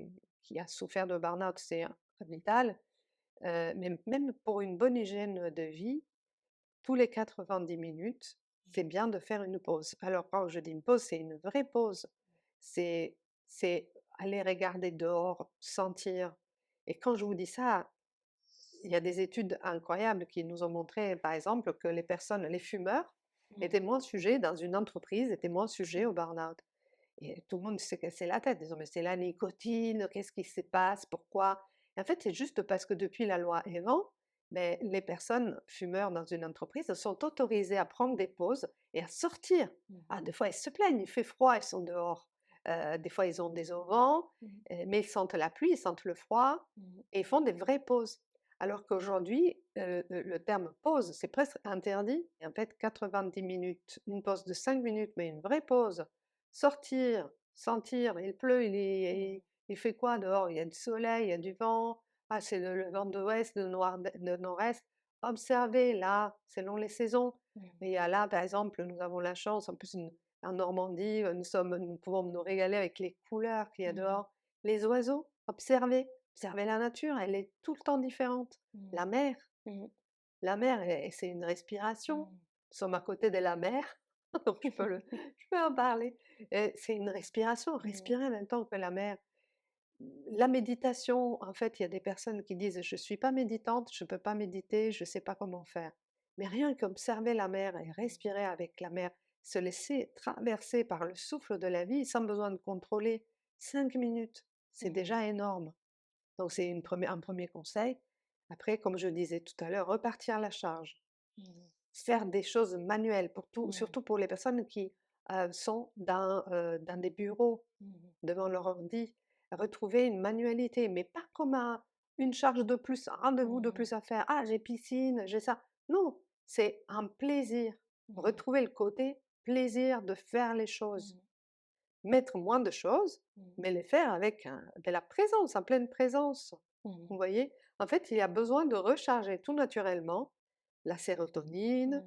a souffert de burn-out, c'est vital. Mais même pour une bonne hygiène de vie, tous les 90 minutes, c'est bien de faire une pause. Alors quand je dis une pause, c'est une vraie pause. C'est aller regarder dehors, sentir et quand je vous dis ça, il y a des études incroyables qui nous ont montré, par exemple, que les fumeurs Mmh. étaient moins sujets dans une entreprise, étaient moins sujets Mmh. au burn-out et tout le monde s'est cassé la tête, disant: «Mais c'est la nicotine, qu'est-ce qui se passe? Pourquoi?» Et en fait, c'est juste parce que depuis la loi Evans, beh, les personnes fumeurs dans une entreprise sont autorisées à prendre des pauses et à sortir. Mmh. Ah, des fois, elles se plaignent, il fait froid, elles sont dehors. Des fois, ils ont des auvents, Mmh. mais ils sentent la pluie, ils sentent le froid Mmh. et ils font des vraies pauses. Alors qu'aujourd'hui, le terme pause, c'est presque interdit et en fait 90 minutes, une pause de 5 minutes, mais une vraie pause. Sortir, sentir, il pleut, Mmh. il fait quoi dehors? Il y a du soleil, il y a du vent. Ah, c'est le vent de l'ouest, de nord-est. Observer là, selon les saisons. Mmh. Mais il y a là, par exemple, nous avons la chance, en plus, en Normandie, nous pouvons nous régaler avec les couleurs qu'il y a Mmh. dehors. Les oiseaux, observer la nature, elle est tout le temps différente. Mmh. La mer, Mmh. la mer, c'est une respiration. Mmh. Nous sommes à côté de la mer, donc je peux en parler. C'est une respiration, Mmh. respirer en même temps que la mer. La méditation, en fait, il y a des personnes qui disent: «Je ne suis pas méditante, je ne peux pas méditer, je ne sais pas comment faire». Mais rien qu'observer la mer et respirer avec la mer, se laisser traverser par le souffle de la vie sans besoin de contrôler 5 minutes, c'est Mmh. déjà énorme. Donc c'est un premier conseil. Après, comme je disais tout à l'heure, repartir à la charge. Mmh. Faire des choses manuelles, Mmh. surtout pour les personnes qui, sont dans des bureaux, Mmh. devant leur ordi. Retrouver une manualité, mais pas comme une charge de plus, un rendez-vous de Mmh. plus à faire. «Ah, j'ai piscine, j'ai ça». Non, c'est un plaisir. Mmh. Retrouver le côté plaisir de faire les choses. Mmh. Mettre moins de choses, Mmh. mais les faire avec de la présence, en pleine présence. Mmh. Vous voyez? En fait, il y a besoin de recharger tout naturellement la sérotonine,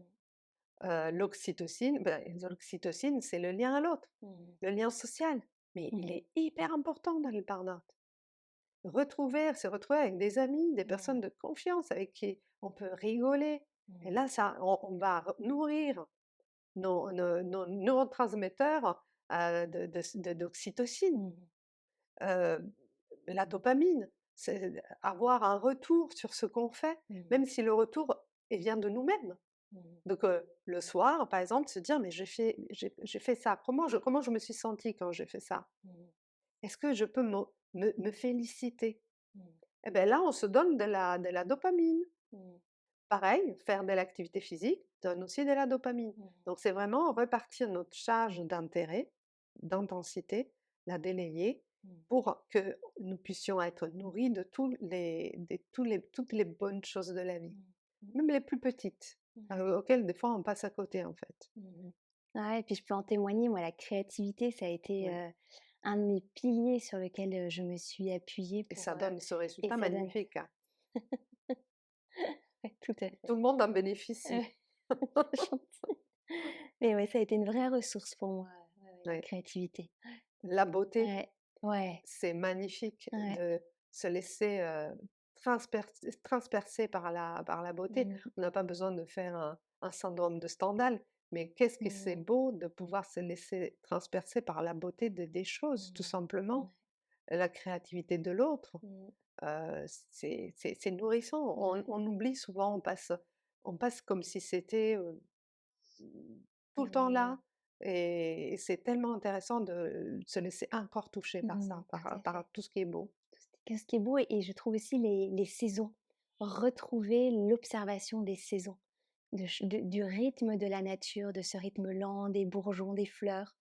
Mmh. l'oxytocine. Ben, l'oxytocine, c'est le lien à l'autre, Mmh. le lien social, mais il Mmh. est hyper important dans le burn-out. Se retrouver avec des amis, des Mmh. personnes de confiance avec qui on peut rigoler et Mmh. là ça on va nourrir nos neurotransmetteurs, d'oxytocine. Mmh. Heu, la dopamine, c'est avoir un retour sur ce qu'on fait, Mmh. même si le retour, il vient de nous-mêmes. Mmh. Donc le soir, par exemple, se dire: «Mais j'ai fait ça, comment je me suis sentie quand j'ai fait ça? Mmh. Est-ce que je peux me féliciter?» Mmh. Et beh, là, on se donne de la dopamine. Mmh. Pareil, faire de l'activité physique donne aussi de la dopamine. Mmh. Donc c'est vraiment repartir notre charge d'intérêt, d'intensité, la délayer Mmh. pour que nous puissions être nourris de toutes les bonnes choses de la vie, Mmh. même les plus petites, Ouais. auxquelles des fois on passe à côté, en fait. Mmh. Ouais, et puis je peux en témoigner, moi, la créativité, ça a été, Ouais, un de mes piliers sur lequel, je me suis appuyée et pour, ça donne ce et résultat ça donne magnifique, hein. ouais, tout à fait. Tout le monde en bénéficie. Ouais, c'est gentil. Mais ouais, ça a été une vraie ressource pour moi, ouais, ouais, la Ouais. créativité. La beauté. Ouais, ouais, C'est magnifique ouais. de se laisser, transpercer par la beauté. Mmh. On n'a pas besoin de faire un syndrome de Stendhal, mais qu'est-ce que c'est Mmh. beau de pouvoir se laisser transpercer par la beauté des choses, tout Mmh. simplement. Ouais. La créativité de l'autre, Mmh. c'est nourrissant. Ouais. On oublie souvent, on passe comme si c'était, tout le temps Mmh. là, et c'est tellement intéressant de se laisser encore toucher par Mmh. ça, Tout à fait. par tout ce qui est beau. Qu'est-ce qui est beau, et je trouve aussi les saisons. Retrouver l'observation des saisons, du rythme de la nature, de ce rythme lent, des bourgeons, des fleurs.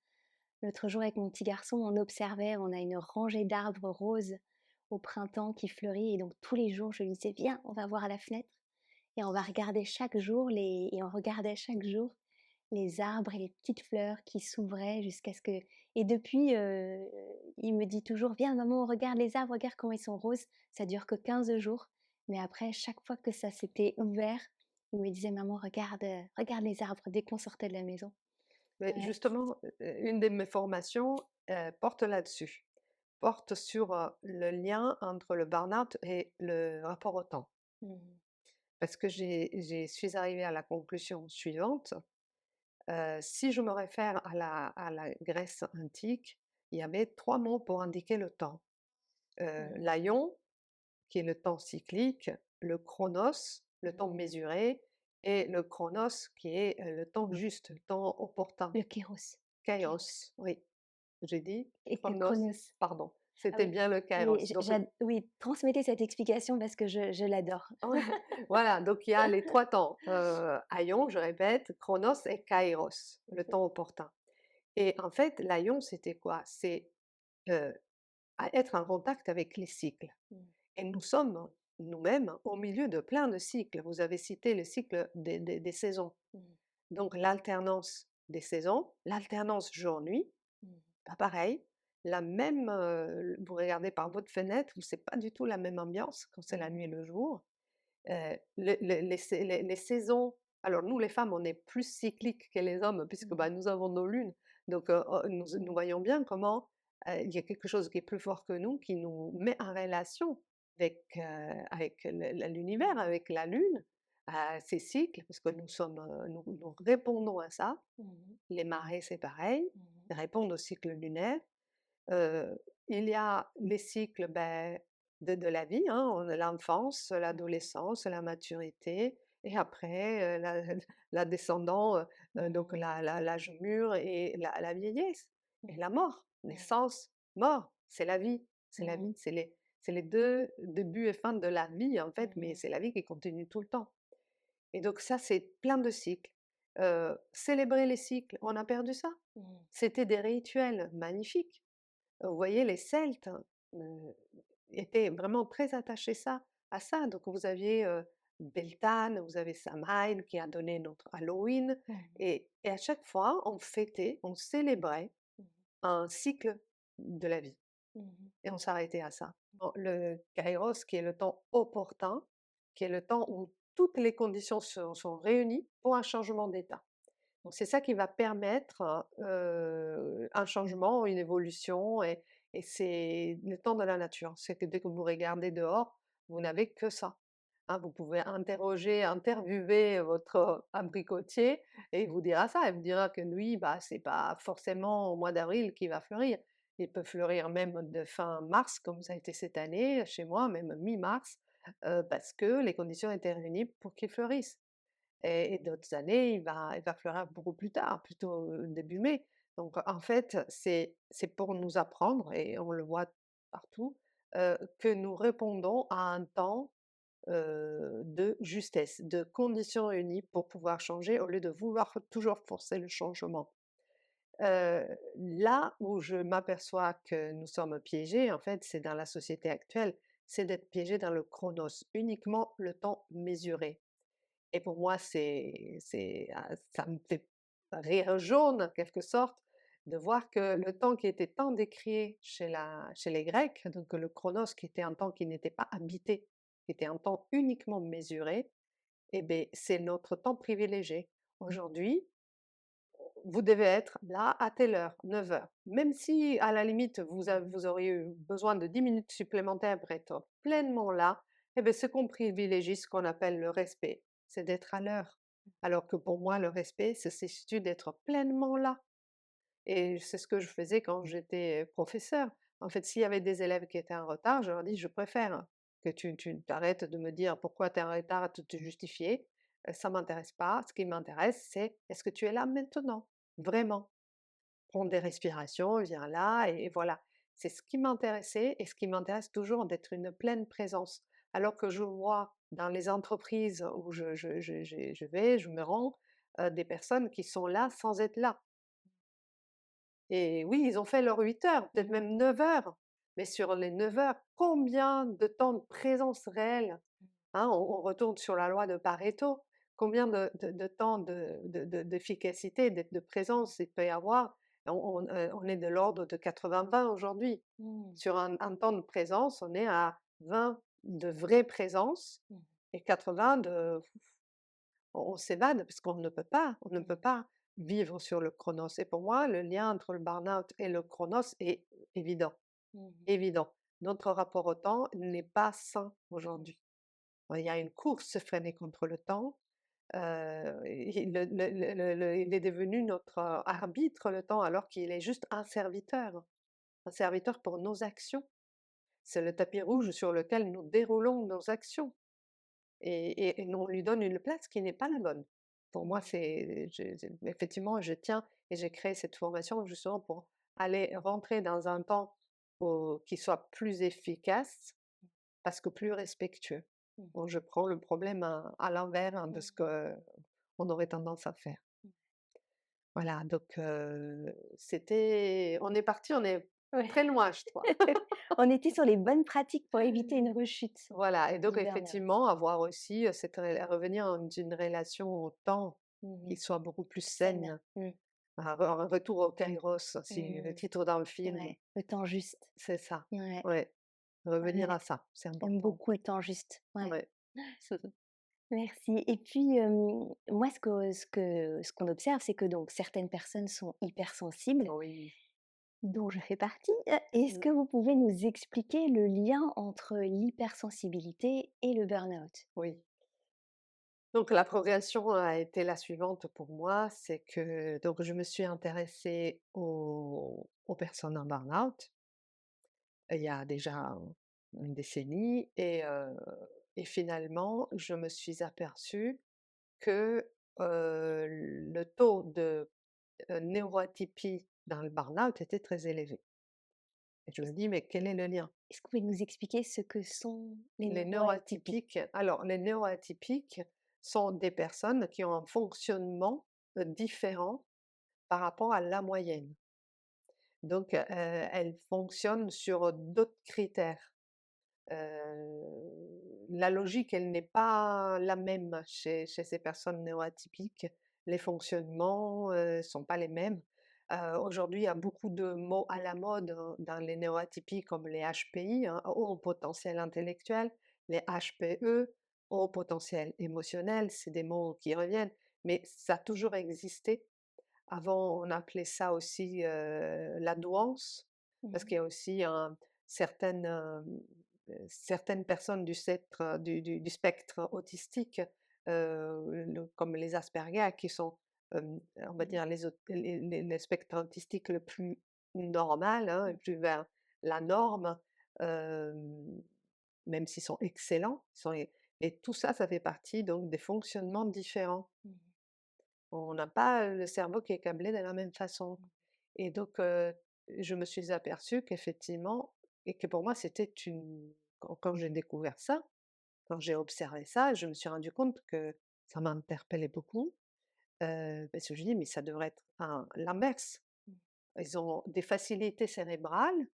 L'autre jour, avec mon petit garçon, on observait, on a une rangée d'arbres roses au printemps qui fleurit, et donc tous les jours, je lui disais: «Viens, on va voir à la fenêtre», et on va regarder chaque jour et on regardait chaque jour les arbres et les petites fleurs qui s'ouvraient jusqu'à ce que, et depuis, il me dit toujours: «Viens maman, on regarde les arbres, regarde comment ils sont roses». Ça dure que 15 jours, mais après chaque fois que ça s'était ouvert, il me disait: «Maman, regarde, regarde les arbres», dès qu'on sortait de la maison. Mais Ouais. justement, une de mes formations, porte là-dessus, porte sur, le lien entre le burn-out et le rapport au temps. Mmh. Parce que suis arrivée à la conclusion suivante. Si je me réfère à la Grèce antique, il y avait 3 mots pour indiquer le temps. Mmh. L'aion, qui est le temps cyclique, le chronos, le temps Mmh. mesuré, et le chronos qui est, le temps juste, le temps opportun. Le Kairos. Kairos. Kairos, oui, j'ai dit Et chronos, Chronos. pardon, Ah c'était oui. bien le Oui, Kairos. Donc oui, transmettez cette explication parce que je l'adore. ouais, voilà, donc il y a les 3 temps, aion, je répète, chronos et kairos, le temps opportun. Et en fait, l'Aïon, c'était quoi? C'est, heu, à être en contact avec les cycles. Mmh. Et nous sommes nous-mêmes au milieu de plein de cycles. Vous avez cité le cycle des saisons. Mmh. Donc l'alternance des saisons, l'alternance jour-nuit, Mmh. pas pareil. La même, vous regardez par votre fenêtre, c'est pas du tout la même ambiance quand c'est la Mmh. nuit et le jour. Les saisons, alors nous les femmes, on est plus cycliques que les hommes puisque, bah, Mmh. nous avons nos lunes. Donc, nous voyons bien comment, il y a quelque chose qui est plus fort que nous, qui nous met en relation avec l'univers, avec la lune, ces cycles, parce que nous répondons à ça. Mmh. Les marées, c'est pareil, Mmh. ils répondent au cycle lunaire. Heu, il y a les cycles, de la vie, hein, on a l'enfance, Mmh. l'adolescence, la maturité et après, la descendant, donc Mmh. l'âge mûr et la vieillesse Mmh. et la mort. Mmh. Naissance, mort, c'est la vie, c'est la Mmh. vie, c'est les 2 débuts et fins de la vie, en fait, mais Mmh. c'est la vie qui continue tout le temps et donc ça, c'est plein de cycles. Célébrer les cycles, on a perdu ça. Mmh. C'était des rituels magnifiques. Vous voyez, les Celtes, heu, étaient vraiment très attachés à ça. Donc vous aviez, Beltane, vous avez Samhain qui a donné notre Halloween Mmh. et à chaque fois, on fêtait, on célébrait Mmh. un cycle de la vie Mmh. et on s'arrêtait à ça. Le Kairos qui est le temps opportun, qui est le temps où toutes les conditions sont réunies pour un changement d'état. Donc c'est ça qui va permettre, un changement, une évolution et c'est le temps de la nature. C'est que dès que vous regardez dehors, vous n'avez que ça. Hein, vous pouvez interviewer votre abricotier et il vous dira ça. Il vous dira que lui, bah, c'est pas forcément au mois d'avril qu'il va fleurir. Il peut fleurir même de fin mars, comme ça a été cette année chez moi, même mi-mars, parce que les conditions étaient réunies pour qu'il fleurisse. Et d'autres années, il va fleurir beaucoup plus tard, plutôt, début mai. Donc en fait, c'est pour nous apprendre et on le voit partout, que nous répondons à un temps, de justesse, de conditions réunies pour pouvoir changer au lieu de vouloir toujours forcer le changement. Là où je m'aperçois que nous sommes piégés, en fait, c'est dans la société actuelle, c'est d'être piégés dans le chronos, uniquement le temps mesuré. Et pour moi, ça me fait rire jaune, en quelque sorte, de voir que le temps qui était tant décrié chez les Grecs, donc le chronos qui était un temps qui n'était pas habité, qui était un temps uniquement mesuré, eh beh, c'est notre temps privilégié. Aujourd'hui, vous devez être là à telle heure, 9 heures. Même si à la limite vous auriez eu besoin de 10 minutes supplémentaires pour être pleinement là, eh beh, ce qu'on privilégie, ce qu'on appelle le respect, c'est d'être à l'heure. Alors que pour moi, le respect, c'est situe d'être pleinement là et c'est ce que je faisais quand j'étais professeure. En fait, s'il y avait des élèves qui étaient en retard, je leur dis: «Je préfère que tu t'arrêtes de me dire pourquoi tu es en retard, de te justifier, ça m'intéresse pas. Ce qui m'intéresse, c'est est-ce que tu es là maintenant? Vraiment? Prends des respirations, viens là et voilà». C'est ce qui m'intéressait et ce qui m'intéresse toujours d'être une pleine présence. Alors que je vois dans les entreprises où je me rends, des personnes qui sont là sans être là. Et oui, ils ont fait leurs 8 heures, peut-être même 9 heures, mais sur les 9 heures, combien de temps de présence réelle? Hein, on retourne sur la loi de Pareto. Combien de temps d'efficacité, de présence il peut y avoir? On est de l'ordre de 80-20 aujourd'hui. Mmh. Sur un temps de présence, on est à 20 de vraie présence Mmh. et 80 de on s'évade parce on ne peut Mmh. pas vivre sur le chronos et pour moi, le lien entre le burn-out et le chronos est évident, Mmh. évident. Notre rapport au temps n'est pas sain aujourd'hui. Il y a une course effrénée contre le temps, et il est devenu notre, arbitre, le temps, alors qu'il est juste un serviteur pour nos actions. C'est le tapis rouge sur lequel nous déroulons nos actions. Et on lui donne une place qui n'est pas la bonne. Pour moi, Mmh. c'est effectivement, je tiens et j'ai créé cette formation justement pour aller rentrer dans un temps qui soit plus efficace, parce que plus respectueux. Mmh. Bon, je prends le problème à l'envers, hein, de ce Mmh. qu'on aurait tendance à faire. Mmh. Voilà, donc on est parti, on est Ouais. très loin, je crois. On était sur les bonnes pratiques pour éviter une rechute Voilà et donc du burn-out. effectivement, avoir aussi, cette ré revenir dans une relation au temps qui Mmh. soit beaucoup plus Saine. saine, Mmh. un retour au kairos, si le Mmh. titre d'un film, Ouais, le temps juste. c'est ça. Ouais, Ouais, revenir ouais. à ça, c'est J'aime important. beaucoup le temps juste. Ouais. Ouais. Merci et puis, moi ce qu'on observe, c'est que donc certaines personnes sont hypersensibles, Oui. dont je fais partie. Est-ce Mmh, que vous pouvez nous expliquer le lien entre l'hypersensibilité et le burn-out? oui. Donc la progression a été la suivante pour moi, c'est que donc je me suis intéressée aux personnes en burn-out, il y a déjà une décennie et finalement je me suis aperçue que, le taux de, neuroatypie dans le burn-out était très élevé et je me dis: «Mais quel est le lien?» Est-ce que vous pouvez nous expliquer ce que sont les Les neuroatypiques? neuroatypiques alors les neuroatypiques sont des personnes qui ont un fonctionnement, différent par rapport à la moyenne. Donc, elles fonctionnent sur d'autres critères. La logique, elle n'est pas la même chez ces personnes neuroatypiques. Les fonctionnements, sont pas les mêmes. Aujourd'hui, il y a beaucoup de mots à la mode, dans les neuroatypiques comme les HPI, hein, haut potentiel intellectuel, les HPE, haut potentiel émotionnel, c'est des mots qui reviennent, mais ça a toujours existé. Avant, on appelait ça aussi, la douance, parce qu'il Mmh. y a aussi certaines personnes du spectre autistique, comme les Asperger qui sont, on va Mmh. dire les spectres autistiques le plus normal, hein, et Mmh. plus vers la norme, hem, même s'ils sont excellents, et tout ça, ça fait partie donc des fonctionnements différents. Mmh. On n'a pas, le cerveau qui est câblé de la même façon et donc je me suis aperçue qu'effectivement et que pour moi c'était une quand j'ai découvert ça, quand j'ai observé ça, je me suis rendu compte que ça m'interpellait beaucoup, parce que je dis: «Mais ça devrait être l'inverse». Mmh. Ils ont des facilités cérébrales,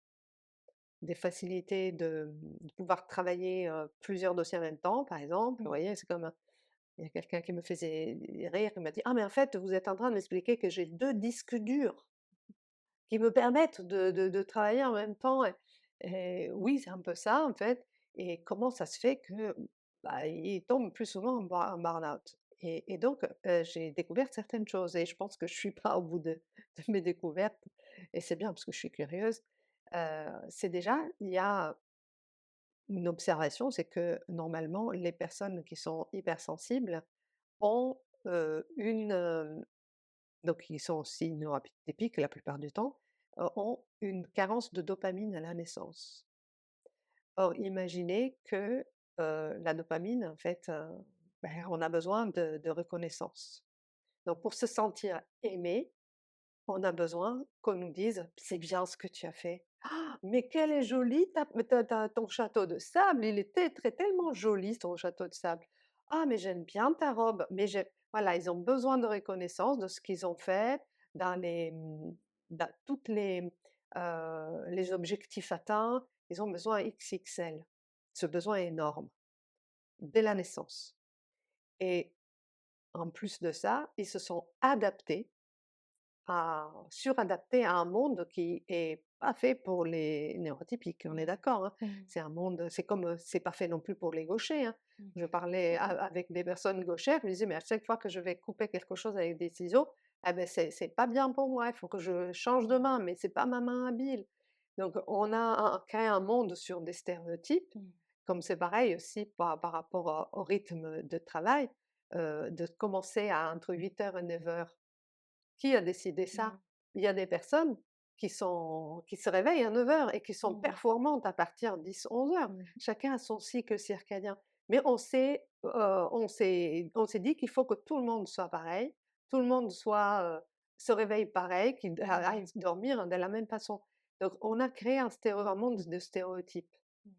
des facilités de pouvoir travailler, plusieurs dossiers en même temps, par exemple. Vous Mmh. voyez? C'est comme, il y a quelqu'un qui me faisait rire, qui m'a dit: «Ah mais en fait, vous êtes en train de m'expliquer que j'ai 2 disques durs qui me permettent de travailler en même temps» et oui, c'est un peu ça, en fait et comment ça se fait que, bah, ils tombent plus souvent en burn-out et donc j'ai découvert certaines choses et je pense que je suis pas au bout de mes découvertes et c'est bien parce que je suis curieuse. C'est déjà, il y a une observation, c'est que normalement les personnes qui sont hypersensibles ont, donc ils sont aussi neuroatypiques la plupart du temps, ont une carence de dopamine à la naissance. Or imaginez que, la dopamine en fait, on a besoin de reconnaissance. Donc pour se sentir aimé, on a besoin qu'on nous dise: «C'est bien ce que tu as fait. Ah, mais quel est joli ta ton château de sable, il était tellement joli ton château de sable. Ah, mais j'aime bien ta robe, mais j'ai» voilà, ils ont besoin de reconnaissance de ce qu'ils ont fait dans dans toutes les objectifs atteints, ils ont besoin XXL. Ce besoin est énorme, dès la naissance et en plus de ça, ils se sont adaptés suradapté à un monde qui est pas fait pour les neurotypiques, on est Mmh. d'accord, hein? Mmh. C'est un monde c'est comme, c'est pas fait non plus pour les gauchers, hein. Je Mmh. parlais avec des personnes gauchères, je me disais: «Mais à chaque fois que je vais couper quelque chose avec des ciseaux, ah beh, c'est pas bien pour moi, il faut que je change de main, mais c'est pas ma main habile». Donc on a créé un monde sur des stéréotypes, Mmh. comme c'est pareil aussi par rapport au rythme de travail, de commencer à entre 8 heures et 9 heures. Qui a décidé ça? Mmh. Il y a des personnes qui se réveillent à 9 heures et qui sont Mmh. performantes à partir de 10-11 heures. Mmh. Chacun a son cycle circadien. Mais on s'est dit qu'il faut que tout le monde soit pareil, tout le monde se réveille pareil, qu'il aille Mmh. dormir de la même façon. Donc on a créé un monde de stéréotypes Mmh.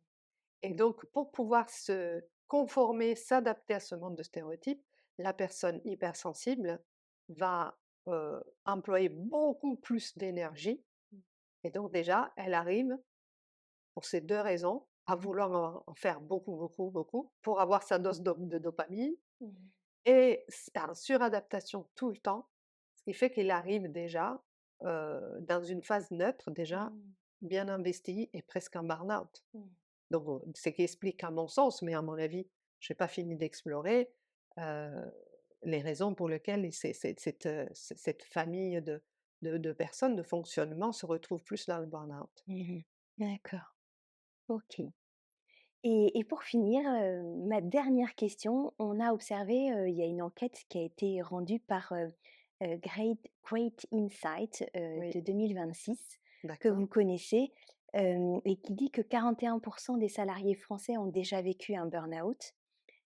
et donc pour pouvoir se conformer, s'adapter à ce monde de stéréotypes, la personne hypersensible va employer beaucoup plus d'énergie Mmh. et donc déjà, elle arrive, pour ces 2 raisons, à Mmh. vouloir en faire beaucoup, beaucoup, beaucoup pour avoir sa dose de dopamine Mmh. et en suradaptation tout le temps, ce qui fait qu'il arrive déjà, dans une phase neutre déjà Mmh. bien investie et presque en burn-out. Mmh. Donc, ce qui explique à mon sens, mais à mon avis, je n'ai pas fini d'explorer, les raisons pour lesquelles cette famille de personnes, de fonctionnement se retrouve plus dans le burn-out. Mmh. D'accord, OK. Et pour finir, ma dernière question, on a observé, il y a une enquête qui a été rendue par, Great Insight, Oui, de 2026 que d'accord. vous connaissez, et qui dit que 41 des salariés français ont déjà vécu un burn-out.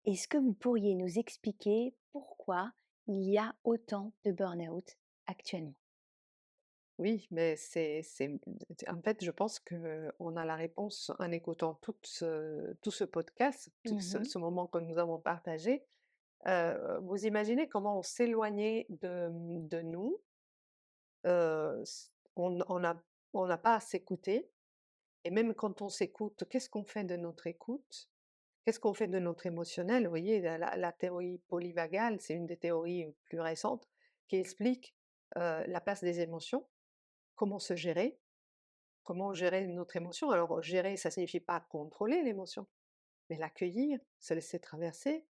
Est-ce que vous pourriez nous expliquer pourquoi il y a autant de burn-out actuellement? Oui, mais en fait, je pense qu'on a la réponse en écoutant tout ce podcast, tout ce Mmh. ce moment que nous avons partagé. Vous imaginez comment on s'éloignait de nous, s on n'a pas à s'écouter et même quand on s'écoute, qu'est-ce qu'on fait de notre écoute? Qu'est-ce qu'on fait de notre émotionnel? Vous voyez, la théorie polyvagale, c'est une des théories plus récentes qui explique, la place des émotions, comment se gérer, comment gérer notre émotion. Alors gérer, ça signifie pas contrôler l'émotion. Mais l'accueillir, se laisser traverser,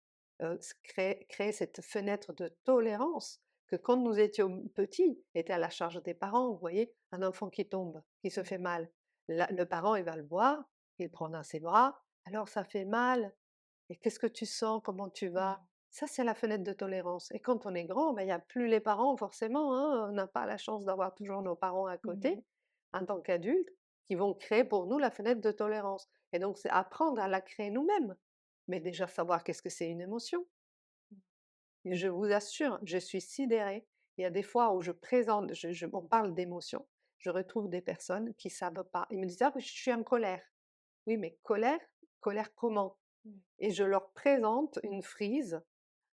créer cette fenêtre de tolérance que quand nous étions petits, était à la charge des parents. Vous voyez? Un enfant qui tombe, qui se fait mal, le parent, il va le voir, il le prend dans ses bras: «Alors ça fait mal? Et qu'est-ce que tu sens? Comment tu Mmh. vas?» Ça, c'est la fenêtre de tolérance et quand on est grand, ben, il y a plus les parents forcément, hein, on n'a pas la chance d'avoir toujours nos parents à Mmh. côté, en tant qu'adultes, qui vont créer pour nous la fenêtre de tolérance et donc c'est apprendre à la créer nous-mêmes. Mais déjà savoir qu'est-ce que c'est une émotion. Et je vous assure, je suis sidérée. Il y a des fois où je présente, on parle d'émotion, je retrouve des personnes qui savent pas. Ils me disent: «Ah, je suis en colère». Oui, mais colère? Colère comment? Mmh. Et je leur présente une frise,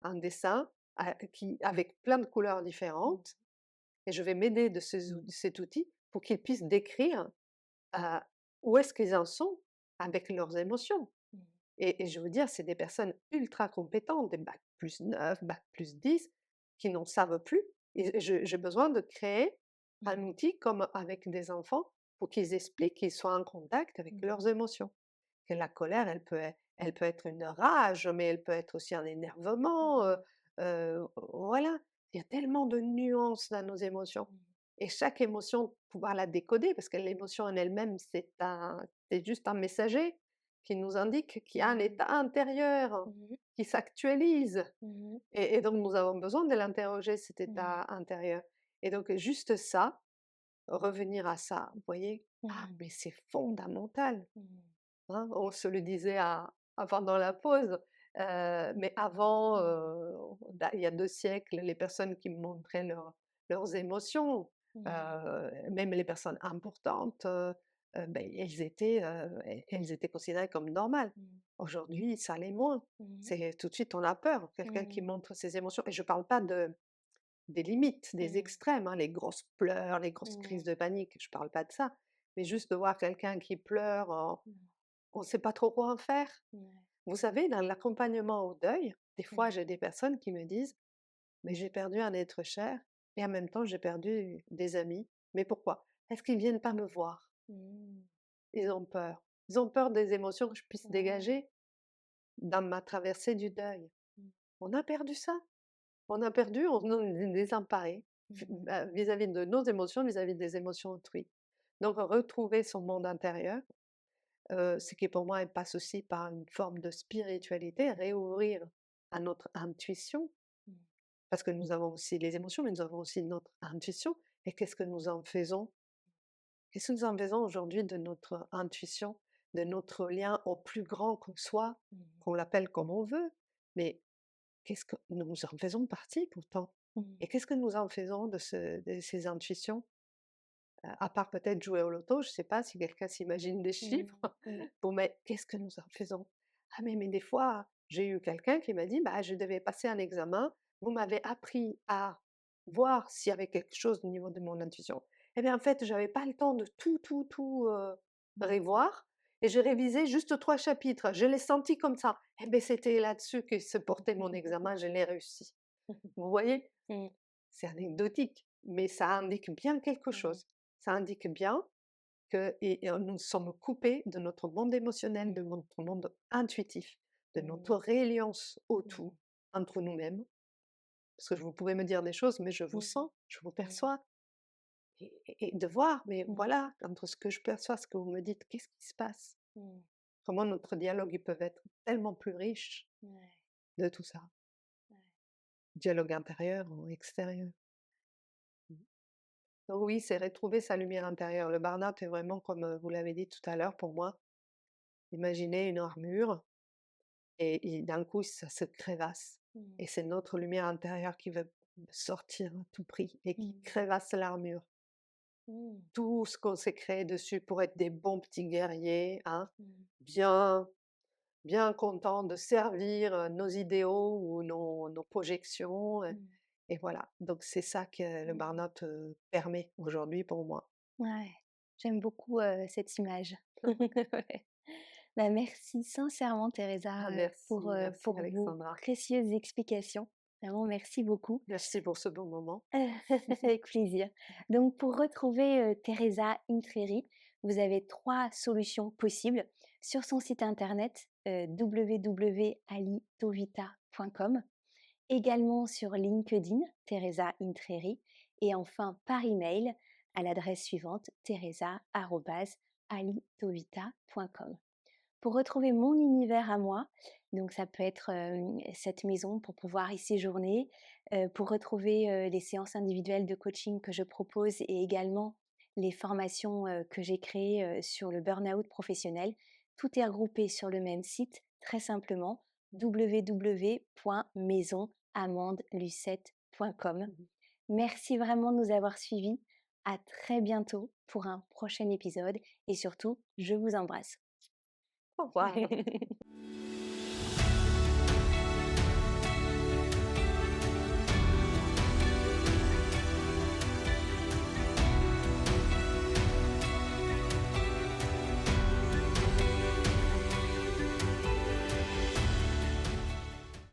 un dessin avec plein de couleurs Mmh. différentes et je vais m'aider de cet outil pour qu'ils puissent décrire, heu, où est-ce qu'ils en sont avec leurs émotions. Mmh. Et je veux dire, c'est des personnes ultra compétentes, des bac+9, bac+10, qui n'en savent plus et j'ai besoin de créer un Mmh. outil comme avec des enfants pour qu'ils expliquent, qu'ils soient en contact avec Mmh. leurs émotions. Que la colère, elle peut être une rage, mais elle peut être aussi un énervement, Mmh. voilà. Il y a tellement de nuances dans nos émotions et chaque émotion, pouvoir la décoder parce que l'émotion en elle-même, c'est juste un messager qui nous indique qu'il y a un Mmh. état intérieur Mmh. qui s'actualise Mmh. et donc nous avons besoin de l'interroger cet Mmh. état intérieur et donc juste ça, revenir à ça, vous voyez? Ah Mmh. mais c'est fondamental! Mmh. Hein, on se le disait pendant la pause, mais avant, Mmh. il y a 2 siècles, les personnes qui montraient leurs émotions, Mmh. même les personnes importantes, beh, elles étaient considérées comme normales. Mmh. Aujourd'hui, ça l'est moins. Mmh. C'est tout de suite, on a peur, quelqu'un qui Mmh. montre ses émotions et je ne parle pas des limites, des Mmh. extrêmes, hein, les grosses pleurs, les grosses crises Mmh. de panique, je ne parle pas de ça, mais juste de voir quelqu'un qui pleure, Mmh. on ne sait pas trop quoi en faire. Ouais. Vous savez, dans l'accompagnement au deuil, des fois, Mmh. j'ai des personnes qui me disent: «Mais j'ai perdu un être cher et en même temps, j'ai perdu des amis. Mais pourquoi? Parce qu'ils viennent pas me voir. Mmh. Ils ont peur. Ils ont peur des émotions que je puisse Ouais. dégager dans ma traversée du deuil». Mmh. On a perdu ça. On a perdu, on est désemparés Mmh. vis-à-vis de nos émotions, vis-à-vis des émotions autrui. Donc retrouver son monde intérieur, ce qui pour moi, elle passe aussi par une forme de spiritualité, réouvrir à notre intuition, Mmh. parce que nous avons aussi les émotions, mais nous avons aussi notre intuition. Et qu'est-ce que nous en faisons? Qu'est-ce que nous en faisons aujourd'hui de notre intuition, de notre lien au plus grand que soi, Mmh. qu'on l'appelle comme on veut, mais qu'est-ce que nous en faisons partie pourtant? Mmh. Et qu'est-ce que nous en faisons de ces intuitions? À part peut-être jouer au loto, je ne sais pas si quelqu'un s'imagine des Mmh. chiffres. Mmh. Bon, mais qu'est-ce que nous en faisons? Ah mais des fois, j'ai eu quelqu'un qui m'a dit: «Bah, je devais passer un examen, vous m'avez appris à voir s'il y avait quelque chose au niveau de mon intuition. Eh bien, en fait, j'avais pas le temps de tout, Mmh. revoir et j'ai révisé juste 3 chapitres. Je l'ai senti comme ça. Eh beh, c'était là-dessus que se portait mon examen, je l'ai réussi. Vous voyez? Mmh. C'est anecdotique, mais ça indique bien quelque Mmh. chose. Ça indique bien que nous sommes coupés de notre monde émotionnel, Mmh. de notre monde intuitif, de Mmh. notre reliance au tout, Mmh. entre nous-mêmes. Parce que vous pouvez me dire des choses, mais je vous Mmh. sens, je vous Mmh. perçois. Et de voir, mais Mmh. voilà, entre ce que je perçois, ce que vous me dites, qu'est-ce qui se passe? Mmh. Comment notre dialogue, ils peuvent être tellement plus riche Ouais, de tout ça. ouais. Dialogue intérieur ou extérieur. Mmh. Donc oui, c'est retrouver sa lumière intérieure. Le burn-out est vraiment comme, vous l'avez dit tout à l'heure pour moi, imaginez une armure et d'un coup ça se crévasse Mmh. et c'est notre lumière intérieure qui veut sortir à tout prix et qui Mmh. crévasse l'armure. Mmh. Tout ce qu'on s'est créé dessus pour être des bons petits guerriers, hein, Mmh. bien bien contents de servir, nos idéaux ou nos projections, Mmh. et voilà. Donc c'est ça que le Mmh. burn-out, permet aujourd'hui pour moi. Ouais, j'aime beaucoup, cette image. Ouais. Bah, merci sincèrement Ah Teresa, merci, merci pour vos Alexandra. précieuses explications. Vraiment merci beaucoup. Merci pour ce bon moment. Avec plaisir. Donc pour retrouver, Teresa Intreri, vous avez 3 solutions possibles sur son site internet, www.alitovita.com, également sur LinkedIn, Teresa Intreri, et enfin par email à l'adresse suivante teresa@alitovita.com. Pour retrouver mon univers à moi, donc ça peut être, cette maison pour pouvoir y séjourner, pour retrouver, les séances individuelles de coaching que je propose et également les formations, que j'ai créées, sur le burn-out professionnel. Tout est regroupé sur le même site, très simplement, www.maisonamandelucette.com. Mmh. Merci vraiment de nous avoir suivis. À très bientôt pour un prochain épisode et surtout, je vous embrasse. Au revoir.